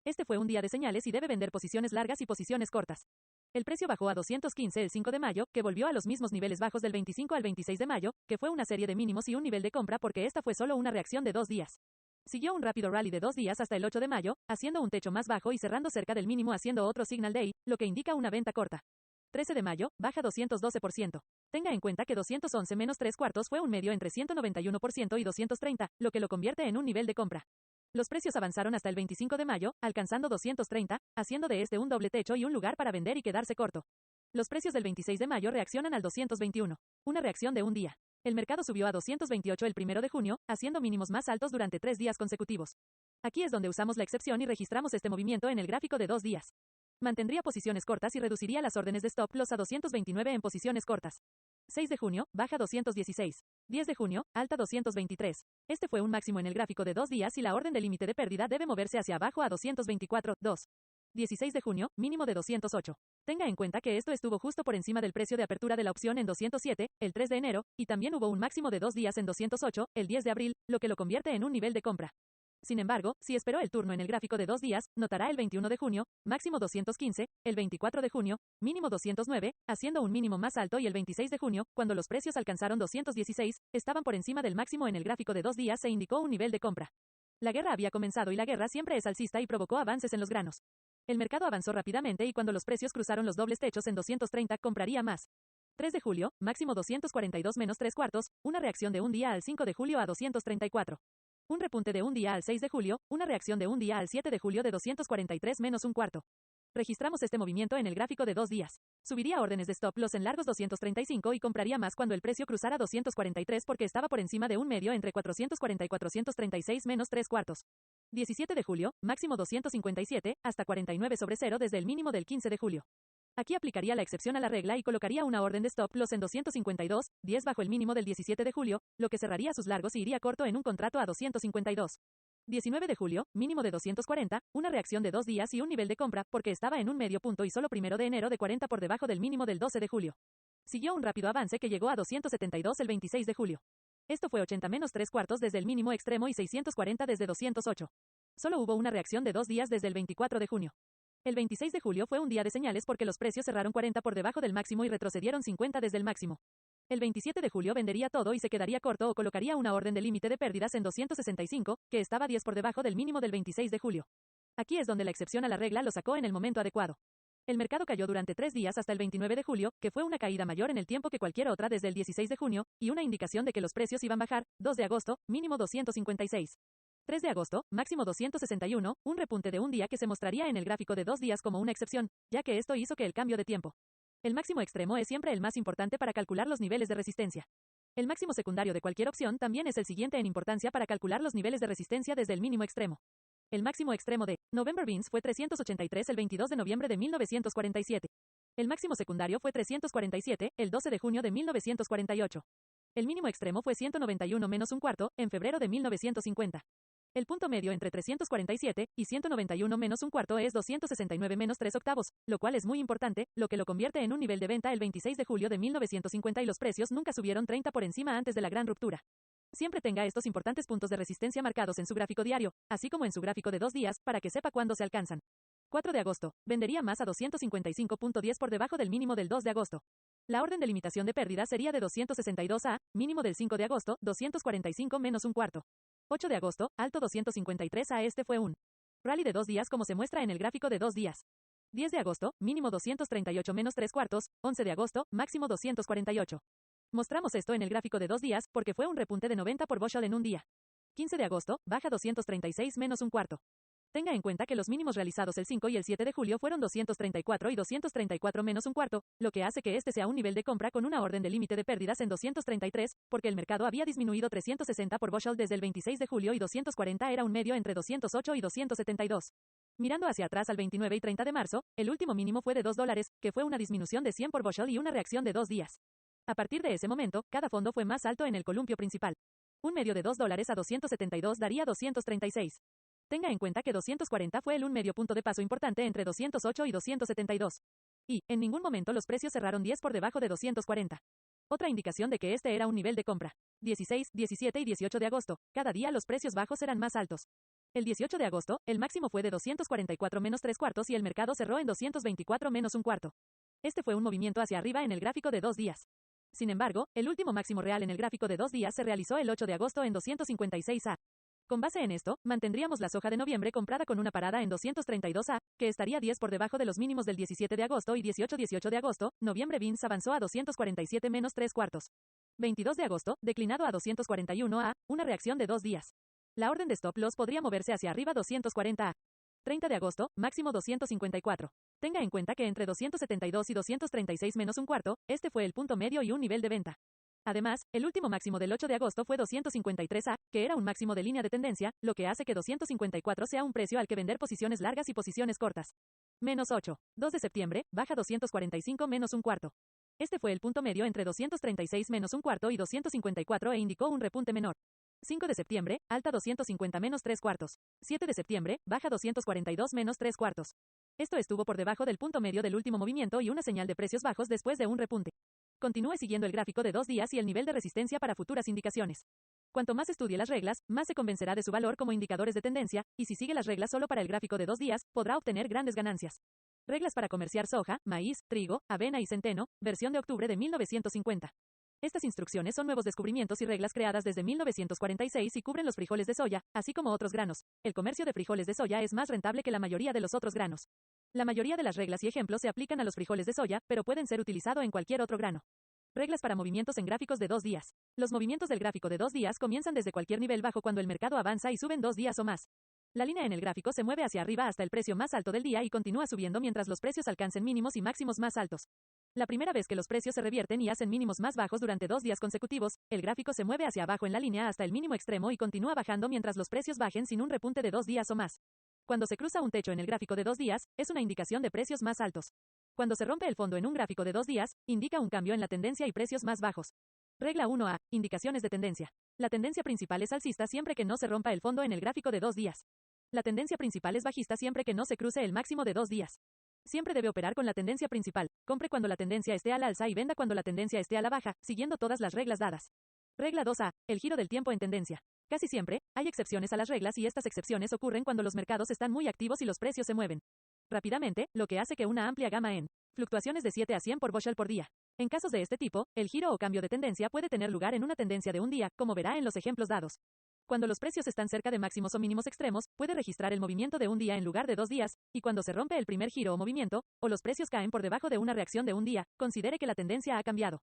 Este fue un día de señales y debe vender posiciones largas y posiciones cortas. El precio bajó a 215 el 5 de mayo, que volvió a los mismos niveles bajos del 25 al 26 de mayo, que fue una serie de mínimos y un nivel de compra porque esta fue solo una reacción de 2 días. Siguió un rápido rally de 2 días hasta el 8 de mayo, haciendo un techo más bajo y cerrando cerca del mínimo haciendo otro signal day, lo que indica una venta corta. 13 de mayo, baja 212%. Tenga en cuenta que 211 menos 3 cuartos fue un medio entre 191% y 230, lo que lo convierte en un nivel de compra. Los precios avanzaron hasta el 25 de mayo, alcanzando 230, haciendo de este un doble techo y un lugar para vender y quedarse corto. Los precios del 26 de mayo reaccionan al 221. Una reacción de un día. El mercado subió a 228 el 1 de junio, haciendo mínimos más altos durante 3 días consecutivos. Aquí es donde usamos la excepción y registramos este movimiento en el gráfico de 2 días. Mantendría posiciones cortas y reduciría las órdenes de stop loss a 229 en posiciones cortas. 6 de junio, baja 216. 10 de junio, alta 223. Este fue un máximo en el gráfico de 2 días y la orden de límite de pérdida debe moverse hacia abajo a 224, 2. 16 de junio, mínimo de 208. Tenga en cuenta que esto estuvo justo por encima del precio de apertura de la opción en 207, el 3 de enero, y también hubo un máximo de 2 días en 208, el 10 de abril, lo que lo convierte en un nivel de compra. Sin embargo, si esperó el turno en el gráfico de 2 días, notará el 21 de junio, máximo 215, el 24 de junio, mínimo 209, haciendo un mínimo más alto y el 26 de junio, cuando los precios alcanzaron 216, estaban por encima del máximo en el gráfico de 2 días e indicó un nivel de compra. La guerra había comenzado y la guerra siempre es alcista y provocó avances en los granos. El mercado avanzó rápidamente y cuando los precios cruzaron los dobles techos en 230, compraría más. 3 de julio, máximo 242 menos 3 cuartos, una reacción de un día al 5 de julio a 234. Un repunte de un día al 6 de julio, una reacción de un día al 7 de julio de 243 menos un cuarto. Registramos este movimiento en el gráfico de 2 días. Subiría órdenes de stop loss en largos 235 y compraría más cuando el precio cruzara 243 porque estaba por encima de un medio entre 440 y 436 menos 3 cuartos. 17 de julio, máximo 257, hasta 49 sobre 0 desde el mínimo del 15 de julio. Aquí aplicaría la excepción a la regla y colocaría una orden de stop loss en 252, 10 bajo el mínimo del 17 de julio, lo que cerraría sus largos y iría corto en un contrato a 252. 19 de julio, mínimo de 240, una reacción de 2 días y un nivel de compra, porque estaba en un medio punto y solo 1 de enero de 40 por debajo del mínimo del 12 de julio. Siguió un rápido avance que llegó a 272 el 26 de julio. Esto fue 80 menos 3 cuartos desde el mínimo extremo y 640 desde 208. Solo hubo una reacción de 2 días desde el 24 de junio. El 26 de julio fue un día de señales porque los precios cerraron 40 por debajo del máximo y retrocedieron 50 desde el máximo. El 27 de julio vendería todo y se quedaría corto o colocaría una orden de límite de pérdidas en 265, que estaba 10 por debajo del mínimo del 26 de julio. Aquí es donde la excepción a la regla lo sacó en el momento adecuado. El mercado cayó durante 3 días hasta el 29 de julio, que fue una caída mayor en el tiempo que cualquier otra desde el 16 de junio, y una indicación de que los precios iban a bajar. 2 de agosto, mínimo 256. 3 de agosto, máximo 261, un repunte de un día que se mostraría en el gráfico de 2 días como una excepción, ya que esto hizo que el cambio de tiempo. El máximo extremo es siempre el más importante para calcular los niveles de resistencia. El máximo secundario de cualquier opción también es el siguiente en importancia para calcular los niveles de resistencia desde el mínimo extremo. El máximo extremo de November Beans fue 383 el 22 de noviembre de 1947. El máximo secundario fue 347, el 12 de junio de 1948. El mínimo extremo fue 191 menos un cuarto, en febrero de 1950. El punto medio entre 347 y 191 menos un cuarto es 269 menos 3 octavos, lo cual es muy importante, lo que lo convierte en un nivel de venta el 26 de julio de 1950 y los precios nunca subieron 30 por encima antes de la gran ruptura. Siempre tenga estos importantes puntos de resistencia marcados en su gráfico diario, así como en su gráfico de 2 días, para que sepa cuándo se alcanzan. 4 de agosto, vendería más a 255.10 por debajo del mínimo del 2 de agosto. La orden de limitación de pérdidas sería de 262 a, mínimo del 5 de agosto, 245 menos un cuarto. 8 de agosto, alto 253 a. Este fue un rally de 2 días como se muestra en el gráfico de 2 días. 10 de agosto, mínimo 238 menos 3 cuartos, 11 de agosto, máximo 248. Mostramos esto en el gráfico de 2 días, porque fue un repunte de 90 por bushel en un día. 15 de agosto, baja 236 menos un cuarto. Tenga en cuenta que los mínimos realizados el 5 y el 7 de julio fueron 234 y 234 menos un cuarto, lo que hace que este sea un nivel de compra con una orden de límite de pérdidas en 233, porque el mercado había disminuido 360 por bushel desde el 26 de julio y 240 era un medio entre 208 y 272. Mirando hacia atrás al 29 y 30 de marzo, el último mínimo fue de $2, que fue una disminución de 100 por bushel y una reacción de 2 días. A partir de ese momento, cada fondo fue más alto en el columpio principal. Un medio de $2 a 272 daría 236. Tenga en cuenta que 240 fue el un medio punto de paso importante entre 208 y 272. Y, en ningún momento los precios cerraron 10 por debajo de 240. Otra indicación de que este era un nivel de compra. 16, 17 y 18 de agosto, cada día los precios bajos eran más altos. El 18 de agosto, el máximo fue de 244 menos 3 cuartos y el mercado cerró en 224 menos un cuarto. Este fue un movimiento hacia arriba en el gráfico de 2 días. Sin embargo, el último máximo real en el gráfico de 2 días se realizó el 8 de agosto en 256 a. Con base en esto, mantendríamos la soja de noviembre comprada con una parada en 232 a, que estaría 10 por debajo de los mínimos del 17 de agosto y 18 de agosto, noviembre Beans avanzó a 247 menos 3 cuartos. 22 de agosto, declinado a 241 a, una reacción de 2 días. La orden de stop loss podría moverse hacia arriba 240 a. 30 de agosto, máximo 254. Tenga en cuenta que entre 272 y 236 menos un cuarto, este fue el punto medio y un nivel de venta. Además, el último máximo del 8 de agosto fue 253 a, que era un máximo de línea de tendencia, lo que hace que 254 sea un precio al que vender posiciones largas y posiciones cortas. Menos 8. 2 de septiembre, baja 245 menos un cuarto. Este fue el punto medio entre 236 menos un cuarto y 254 e indicó un repunte menor. 5 de septiembre, alta 250 menos 3 cuartos. 7 de septiembre, baja 242 menos 3 cuartos. Esto estuvo por debajo del punto medio del último movimiento y una señal de precios bajos después de un repunte. Continúe siguiendo el gráfico de 2 días y el nivel de resistencia para futuras indicaciones. Cuanto más estudie las reglas, más se convencerá de su valor como indicadores de tendencia, y si sigue las reglas solo para el gráfico de 2 días, podrá obtener grandes ganancias. Reglas para comerciar soja, maíz, trigo, avena y centeno, versión de octubre de 1950. Estas instrucciones son nuevos descubrimientos y reglas creadas desde 1946 y cubren los frijoles de soya, así como otros granos. El comercio de frijoles de soya es más rentable que la mayoría de los otros granos. La mayoría de las reglas y ejemplos se aplican a los frijoles de soya, pero pueden ser utilizados en cualquier otro grano. Reglas para movimientos en gráficos de 2 días. Los movimientos del gráfico de 2 días comienzan desde cualquier nivel bajo cuando el mercado avanza y suben 2 días o más. La línea en el gráfico se mueve hacia arriba hasta el precio más alto del día y continúa subiendo mientras los precios alcancen mínimos y máximos más altos. La primera vez que los precios se revierten y hacen mínimos más bajos durante 2 días consecutivos, el gráfico se mueve hacia abajo en la línea hasta el mínimo extremo y continúa bajando mientras los precios bajen sin un repunte de 2 días o más. Cuando se cruza un techo en el gráfico de 2 días, es una indicación de precios más altos. Cuando se rompe el fondo en un gráfico de 2 días, indica un cambio en la tendencia y precios más bajos. Regla 1A. Indicaciones de tendencia. La tendencia principal es alcista siempre que no se rompa el fondo en el gráfico de 2 días. La tendencia principal es bajista siempre que no se cruce el máximo de 2 días. Siempre debe operar con la tendencia principal. Compre cuando la tendencia esté al alza y venda cuando la tendencia esté a la baja, siguiendo todas las reglas dadas. Regla 2A. El giro del tiempo en tendencia. Casi siempre, hay excepciones a las reglas y estas excepciones ocurren cuando los mercados están muy activos y los precios se mueven rápidamente, lo que hace que una amplia gama en fluctuaciones de 7 a 100 por bushel por día. En casos de este tipo, el giro o cambio de tendencia puede tener lugar en una tendencia de un día, como verá en los ejemplos dados. Cuando los precios están cerca de máximos o mínimos extremos, puede registrar el movimiento de un día en lugar de 2 días, y cuando se rompe el primer giro o movimiento, o los precios caen por debajo de una reacción de un día, considere que la tendencia ha cambiado.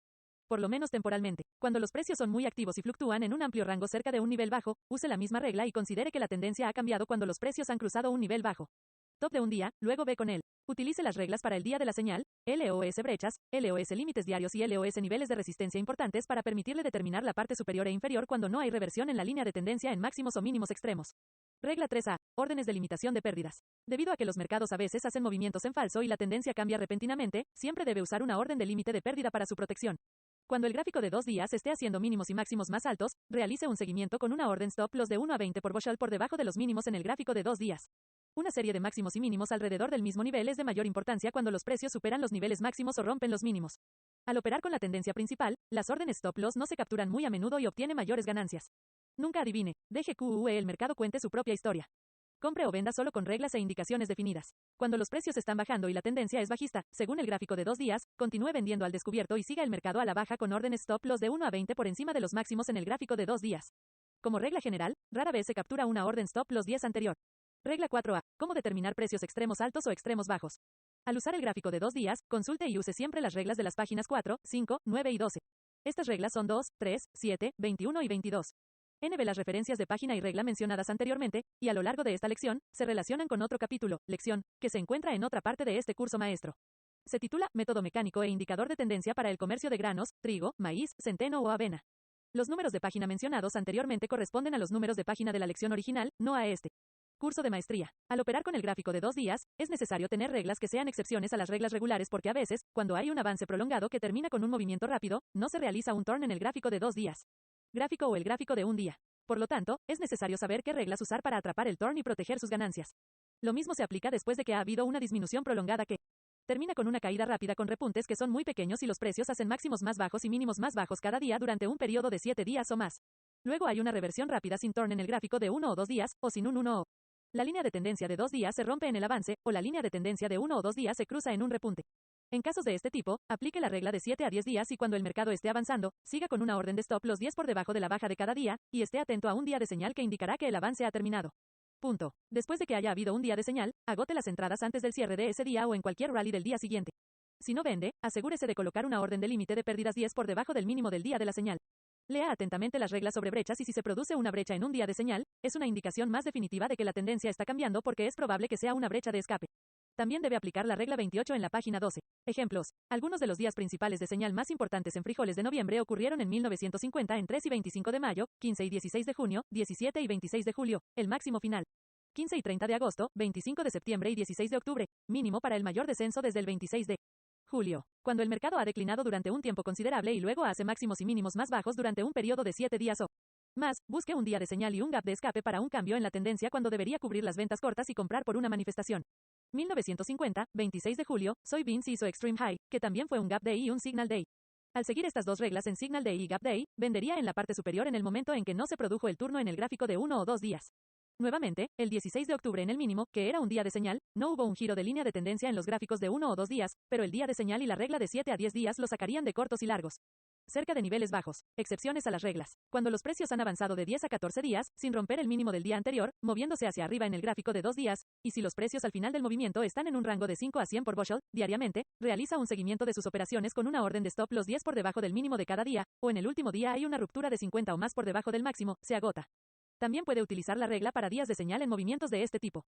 Por lo menos temporalmente. Cuando los precios son muy activos y fluctúan en un amplio rango cerca de un nivel bajo, use la misma regla y considere que la tendencia ha cambiado cuando los precios han cruzado un nivel bajo. Top de un día, luego ve con él. Utilice las reglas para el día de la señal, LOS brechas, LOS límites diarios y LOS niveles de resistencia importantes para permitirle determinar la parte superior e inferior cuando no hay reversión en la línea de tendencia en máximos o mínimos extremos. Regla 3A. Órdenes de limitación de pérdidas. Debido a que los mercados a veces hacen movimientos en falso y la tendencia cambia repentinamente, siempre debe usar una orden de límite de pérdida para su protección. Cuando el gráfico de 2 días esté haciendo mínimos y máximos más altos, realice un seguimiento con una orden stop loss de 1 a 20 por bushel por debajo de los mínimos en el gráfico de 2 días. Una serie de máximos y mínimos alrededor del mismo nivel es de mayor importancia cuando los precios superan los niveles máximos o rompen los mínimos. Al operar con la tendencia principal, las órdenes stop loss no se capturan muy a menudo y obtiene mayores ganancias. Nunca adivine, deje que el mercado cuente su propia historia. Compre o venda solo con reglas e indicaciones definidas. Cuando los precios están bajando y la tendencia es bajista, según el gráfico de 2 días, continúe vendiendo al descubierto y siga el mercado a la baja con órdenes stop loss de 1 a 20 por encima de los máximos en el gráfico de 2 días. Como regla general, rara vez se captura una orden stop loss 10 anterior. Regla 4A. ¿Cómo determinar precios extremos altos o extremos bajos? Al usar el gráfico de 2 días, consulte y use siempre las reglas de las páginas 4, 5, 9 y 12. Estas reglas son 2, 3, 7, 21 y 22. Ve las referencias de página y regla mencionadas anteriormente, y a lo largo de esta lección, se relacionan con otro capítulo, lección, que se encuentra en otra parte de este curso maestro. Se titula Método mecánico e indicador de tendencia para el comercio de granos, trigo, maíz, centeno o avena. Los números de página mencionados anteriormente corresponden a los números de página de la lección original, no a este curso de maestría. Al operar con el gráfico de 2 días, es necesario tener reglas que sean excepciones a las reglas regulares porque a veces, cuando hay un avance prolongado que termina con un movimiento rápido, no se realiza un turn en el gráfico de 2 días. Gráfico o el gráfico de un día. Por lo tanto, es necesario saber qué reglas usar para atrapar el turn y proteger sus ganancias. Lo mismo se aplica después de que ha habido una disminución prolongada que termina con una caída rápida con repuntes que son muy pequeños y los precios hacen máximos más bajos y mínimos más bajos cada día durante un periodo de 7 días o más. Luego hay una reversión rápida sin turn en el gráfico de 1 o 2 días, o sin un 1 o. La línea de tendencia de 2 días se rompe en el avance, o la línea de tendencia de 1 o 2 días se cruza en un repunte. En casos de este tipo, aplique la regla de 7 a 10 días y cuando el mercado esté avanzando, siga con una orden de stop los 10 por debajo de la baja de cada día, y esté atento a un día de señal que indicará que el avance ha terminado. Punto. Después de que haya habido un día de señal, agote las entradas antes del cierre de ese día o en cualquier rally del día siguiente. Si no vende, asegúrese de colocar una orden de límite de pérdidas 10 por debajo del mínimo del día de la señal. Lea atentamente las reglas sobre brechas y si se produce una brecha en un día de señal, es una indicación más definitiva de que la tendencia está cambiando porque es probable que sea una brecha de escape. También debe aplicar la regla 28 en la página 12. Ejemplos. Algunos de los días principales de señal más importantes en frijoles de noviembre ocurrieron en 1950 en 3 y 25 de mayo, 15 y 16 de junio, 17 y 26 de julio, el máximo final. 15 y 30 de agosto, 25 de septiembre y 16 de octubre, mínimo para el mayor descenso desde el 26 de julio, cuando el mercado ha declinado durante un tiempo considerable y luego hace máximos y mínimos más bajos durante un periodo de 7 días o más, busque un día de señal y un gap de escape para un cambio en la tendencia cuando debería cubrir las ventas cortas y comprar por una manifestación. 1950, 26 de julio, Soybeans hizo Extreme High, que también fue un Gap Day y un Signal Day. Al seguir estas dos reglas en Signal Day y Gap Day, vendería en la parte superior en el momento en que no se produjo el turno en el gráfico de 1 o 2 días. Nuevamente, el 16 de octubre en el mínimo, que era un día de señal, no hubo un giro de línea de tendencia en los gráficos de 1 o 2 días, pero el día de señal y la regla de 7 a 10 días lo sacarían de cortos y largos. Cerca de niveles bajos. Excepciones a las reglas. Cuando los precios han avanzado de 10 a 14 días, sin romper el mínimo del día anterior, moviéndose hacia arriba en el gráfico de 2 días, y si los precios al final del movimiento están en un rango de 5 a 100 por bushel, diariamente, realiza un seguimiento de sus operaciones con una orden de stop los 10 por debajo del mínimo de cada día, o en el último día hay una ruptura de 50 o más por debajo del máximo, se agota. También puede utilizar la regla para días de señal en movimientos de este tipo.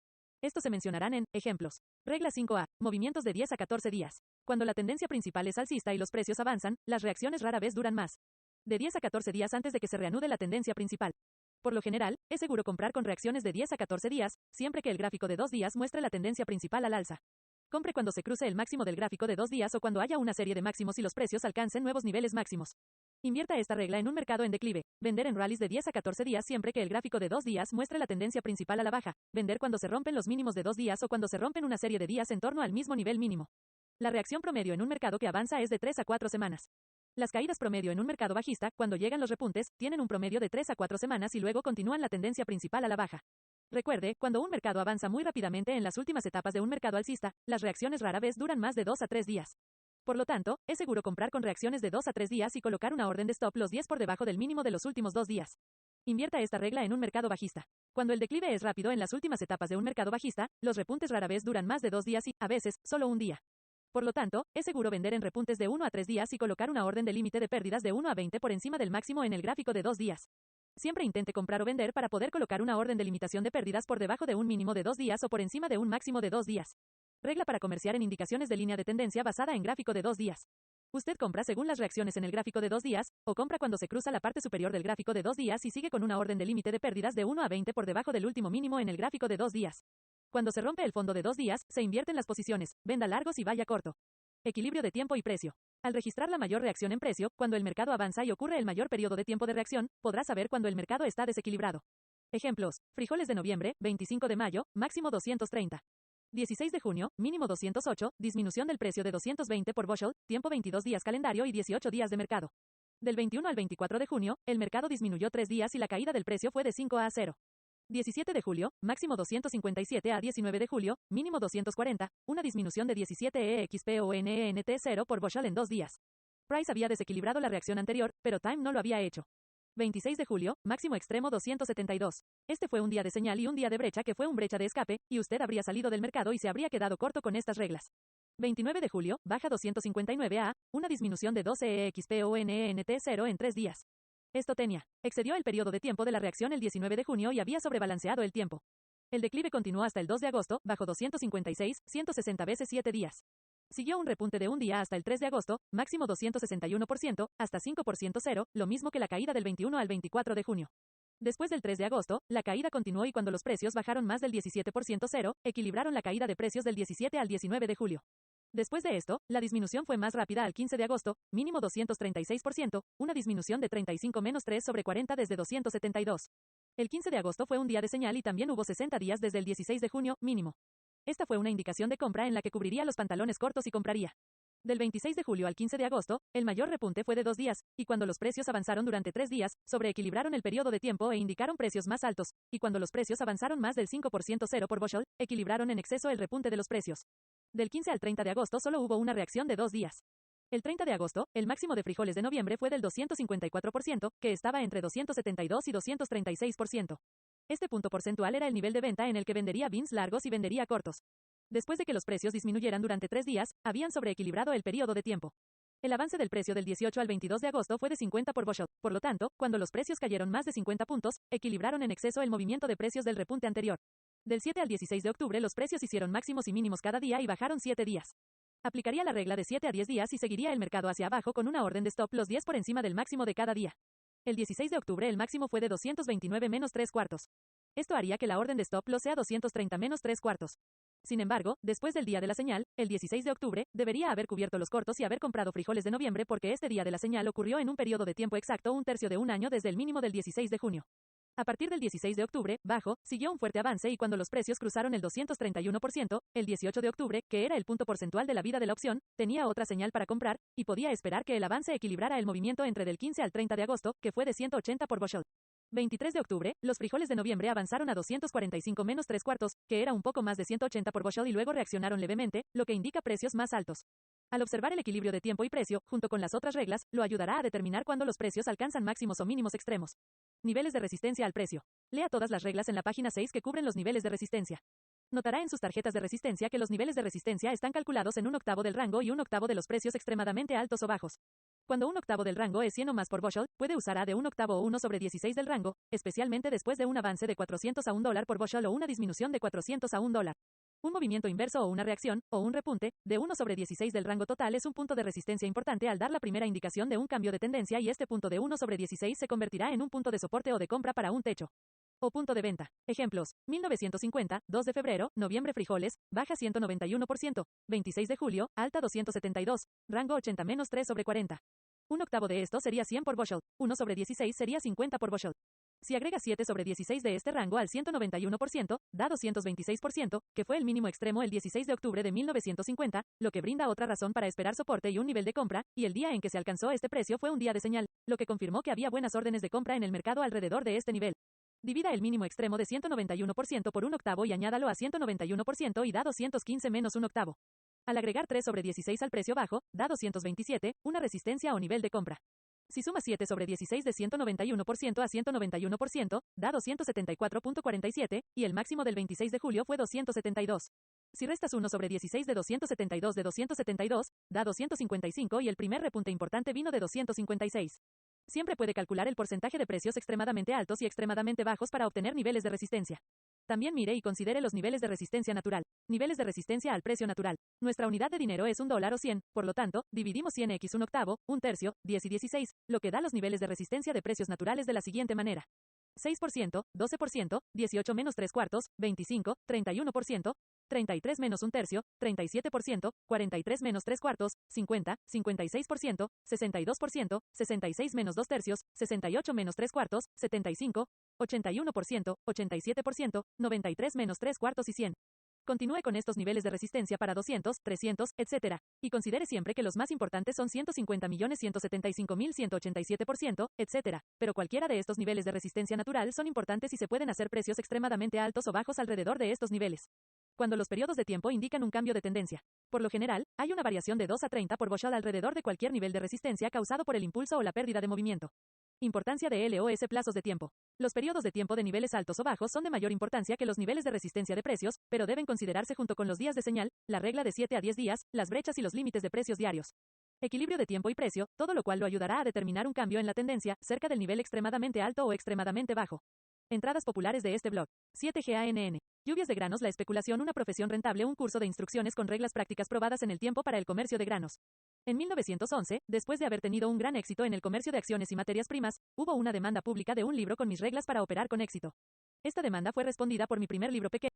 Estos se mencionarán en ejemplos. Regla 5A. Movimientos de 10 a 14 días. Cuando la tendencia principal es alcista y los precios avanzan, las reacciones rara vez duran más de 10 a 14 días antes de que se reanude la tendencia principal. Por lo general, es seguro comprar con reacciones de 10 a 14 días, siempre que el gráfico de 2 días muestre la tendencia principal al alza. Compre cuando se cruce el máximo del gráfico de 2 días o cuando haya una serie de máximos y los precios alcancen nuevos niveles máximos. Invierta esta regla en un mercado en declive. Vender en rallies de 10 a 14 días siempre que el gráfico de 2 días muestre la tendencia principal a la baja. Vender cuando se rompen los mínimos de 2 días o cuando se rompen una serie de días en torno al mismo nivel mínimo. La reacción promedio en un mercado que avanza es de 3 a 4 semanas. Las caídas promedio en un mercado bajista, cuando llegan los repuntes, tienen un promedio de 3 a 4 semanas y luego continúan la tendencia principal a la baja. Recuerde, cuando un mercado avanza muy rápidamente en las últimas etapas de un mercado alcista, las reacciones rara vez duran más de 2 a 3 días. Por lo tanto, es seguro comprar con reacciones de 2 a 3 días y colocar una orden de stop los 10 por debajo del mínimo de los últimos 2 días. Invierta esta regla en un mercado bajista. Cuando el declive es rápido en las últimas etapas de un mercado bajista, los repuntes rara vez duran más de 2 días y, a veces, solo un día. Por lo tanto, es seguro vender en repuntes de 1 a 3 días y colocar una orden de límite de pérdidas de 1 a 20 por encima del máximo en el gráfico de 2 días. Siempre intente comprar o vender para poder colocar una orden de limitación de pérdidas por debajo de un mínimo de 2 días o por encima de un máximo de 2 días. Regla para comerciar en indicaciones de línea de tendencia basada en gráfico de 2 días. Usted compra según las reacciones en el gráfico de 2 días, o compra cuando se cruza la parte superior del gráfico de 2 días y sigue con una orden de límite de pérdidas de 1 a 20 por debajo del último mínimo en el gráfico de 2 días. Cuando se rompe el fondo de 2 días, se invierten las posiciones, venda largos y vaya corto. Equilibrio de tiempo y precio. Al registrar la mayor reacción en precio, cuando el mercado avanza y ocurre el mayor periodo de tiempo de reacción, podrá saber cuando el mercado está desequilibrado. Ejemplos. Frijoles de noviembre, 25 de mayo, máximo 230. 16 de junio, mínimo 208, disminución del precio de 220 por bushel, tiempo 22 días calendario y 18 días de mercado. Del 21 al 24 de junio, el mercado disminuyó 3 días y la caída del precio fue de 5 a 0. 17 de julio, máximo 257 a 19 de julio, mínimo 240, una disminución de 17 EXPONENT0 por bushel en 2 días. Price había desequilibrado la reacción anterior, pero Time no lo había hecho. 26 de julio, máximo extremo 272. Este fue un día de señal y un día de brecha que fue un brecha de escape, y usted habría salido del mercado y se habría quedado corto con estas reglas. 29 de julio, baja 259 a, una disminución de 12 EXPONENT0 en 3 días. Esto excedió el periodo de tiempo de la reacción el 19 de junio y había sobrebalanceado el tiempo. El declive continuó hasta el 2 de agosto, bajo 256, 160 veces 7 días. Siguió un repunte de un día hasta el 3 de agosto, máximo 261%, hasta 5% cero, lo mismo que la caída del 21 al 24 de junio. Después del 3 de agosto, la caída continuó y cuando los precios bajaron más del 17% cero, equilibraron la caída de precios del 17 al 19 de julio. Después de esto, la disminución fue más rápida al 15 de agosto, mínimo 236%, una disminución de 35-3 sobre 40 desde 272. El 15 de agosto fue un día de señal y también hubo 60 días desde el 16 de junio, mínimo. Esta fue una indicación de compra en la que cubriría los pantalones cortos y compraría. Del 26 de julio al 15 de agosto, el mayor repunte fue de 2 días, y cuando los precios avanzaron durante 3 días, sobreequilibraron el periodo de tiempo e indicaron precios más altos, y cuando los precios avanzaron más del 5% cero por bushel, equilibraron en exceso el repunte de los precios. Del 15 al 30 de agosto solo hubo una reacción de 2 días. El 30 de agosto, el máximo de frijoles de noviembre fue del 254%, que estaba entre 272 y 236%. Este punto porcentual era el nivel de venta en el que vendería beans largos y vendería cortos. Después de que los precios disminuyeran durante 3 días, habían sobreequilibrado el periodo de tiempo. El avance del precio del 18 al 22 de agosto fue de 50 por bushel, por lo tanto, cuando los precios cayeron más de 50 puntos, equilibraron en exceso el movimiento de precios del repunte anterior. Del 7 al 16 de octubre los precios hicieron máximos y mínimos cada día y bajaron 7 días. Aplicaría la regla de 7 a 10 días y seguiría el mercado hacia abajo con una orden de stop los 10 por encima del máximo de cada día. El 16 de octubre el máximo fue de 229-3/4. Esto haría que la orden de stop loss sea 230-3/4. Sin embargo, después del día de la señal, el 16 de octubre, debería haber cubierto los cortos y haber comprado frijoles de noviembre porque este día de la señal ocurrió en un periodo de tiempo exacto un tercio de un año desde el mínimo del 16 de junio. A partir del 16 de octubre, bajo, siguió un fuerte avance y cuando los precios cruzaron el 231%, el 18 de octubre, que era el punto porcentual de la vida de la opción, tenía otra señal para comprar, y podía esperar que el avance equilibrara el movimiento entre del 15 al 30 de agosto, que fue de 180 por bushel. 23 de octubre, los frijoles de noviembre avanzaron a 245-3/4, que era un poco más de 180 por bushel y luego reaccionaron levemente, lo que indica precios más altos. Al observar el equilibrio de tiempo y precio, junto con las otras reglas, lo ayudará a determinar cuándo los precios alcanzan máximos o mínimos extremos. Niveles de resistencia al precio. Lea todas las reglas en la página 6 que cubren los niveles de resistencia. Notará en sus tarjetas de resistencia que los niveles de resistencia están calculados en 1/8 del rango y 1/8 de los precios extremadamente altos o bajos. Cuando 1/8 del rango es 100 o más por bushel, puede usar A de 1/8 o 1/16 del rango, especialmente después de un avance de 400 a $1 por bushel o una disminución de 400 a $1. Un movimiento inverso o una reacción, o un repunte, de 1/16 del rango total es un punto de resistencia importante al dar la primera indicación de un cambio de tendencia y este punto de 1/16 se convertirá en un punto de soporte o de compra para un techo. O punto de venta. Ejemplos: 1950, 2 de febrero, noviembre frijoles, baja 191%, 26 de julio, alta 272, rango 80-3/40. 1/8 de esto sería 100 por bushel, 1/16 sería 50 por bushel. Si agrega 7/16 de este rango al 191%, da 226%, que fue el mínimo extremo el 16 de octubre de 1950, lo que brinda otra razón para esperar soporte y un nivel de compra, y el día en que se alcanzó este precio fue un día de señal, lo que confirmó que había buenas órdenes de compra en el mercado alrededor de este nivel. Divida el mínimo extremo de 191% por 1/8 y añádalo a 191% y da 215 menos 1/8. Al agregar 3/16 al precio bajo, da 227, una resistencia o nivel de compra. Si suma 7/16 de 191% a 191%, da 274.47, y el máximo del 26 de julio fue 272. Si restas 1/16 de 272, da 255 y el primer repunte importante vino de 256. Siempre puede calcular el porcentaje de precios extremadamente altos y extremadamente bajos para obtener niveles de resistencia. También mire y considere los niveles de resistencia natural. Niveles de resistencia al precio natural. Nuestra unidad de dinero es $1 o 100, por lo tanto, dividimos 100x 1/8, un tercio, 10 y 16, lo que da los niveles de resistencia de precios naturales de la siguiente manera. 6%, 12%, 18 menos 3/4, 25, 31%, 33 menos un tercio, 37%, 43 menos 3/4, 50, 56%, 62%, 66 menos 2 tercios, 68 menos 3/4, 75, 81%, 87%, 93 menos 3/4 y 100. Continúe con estos niveles de resistencia para 200, 300, etc. Y considere siempre que los más importantes son 150.175.187%, etc. Pero cualquiera de estos niveles de resistencia natural son importantes y se pueden hacer precios extremadamente altos o bajos alrededor de estos niveles. Cuando los periodos de tiempo indican un cambio de tendencia. Por lo general, hay una variación de 2 a 30 por Bushel alrededor de cualquier nivel de resistencia causado por el impulso o la pérdida de movimiento. Importancia de LOS plazos de tiempo. Los periodos de tiempo de niveles altos o bajos son de mayor importancia que los niveles de resistencia de precios, pero deben considerarse junto con los días de señal, la regla de 7 a 10 días, las brechas y los límites de precios diarios. Equilibrio de tiempo y precio, todo lo cual lo ayudará a determinar un cambio en la tendencia, cerca del nivel extremadamente alto o extremadamente bajo. Entradas populares de este blog. 7GANN. Lluvias de granos, la especulación, una profesión rentable, un curso de instrucciones con reglas prácticas probadas en el tiempo para el comercio de granos. En 1911, después de haber tenido un gran éxito en el comercio de acciones y materias primas, hubo una demanda pública de un libro con mis reglas para operar con éxito. Esta demanda fue respondida por mi primer libro pequeño.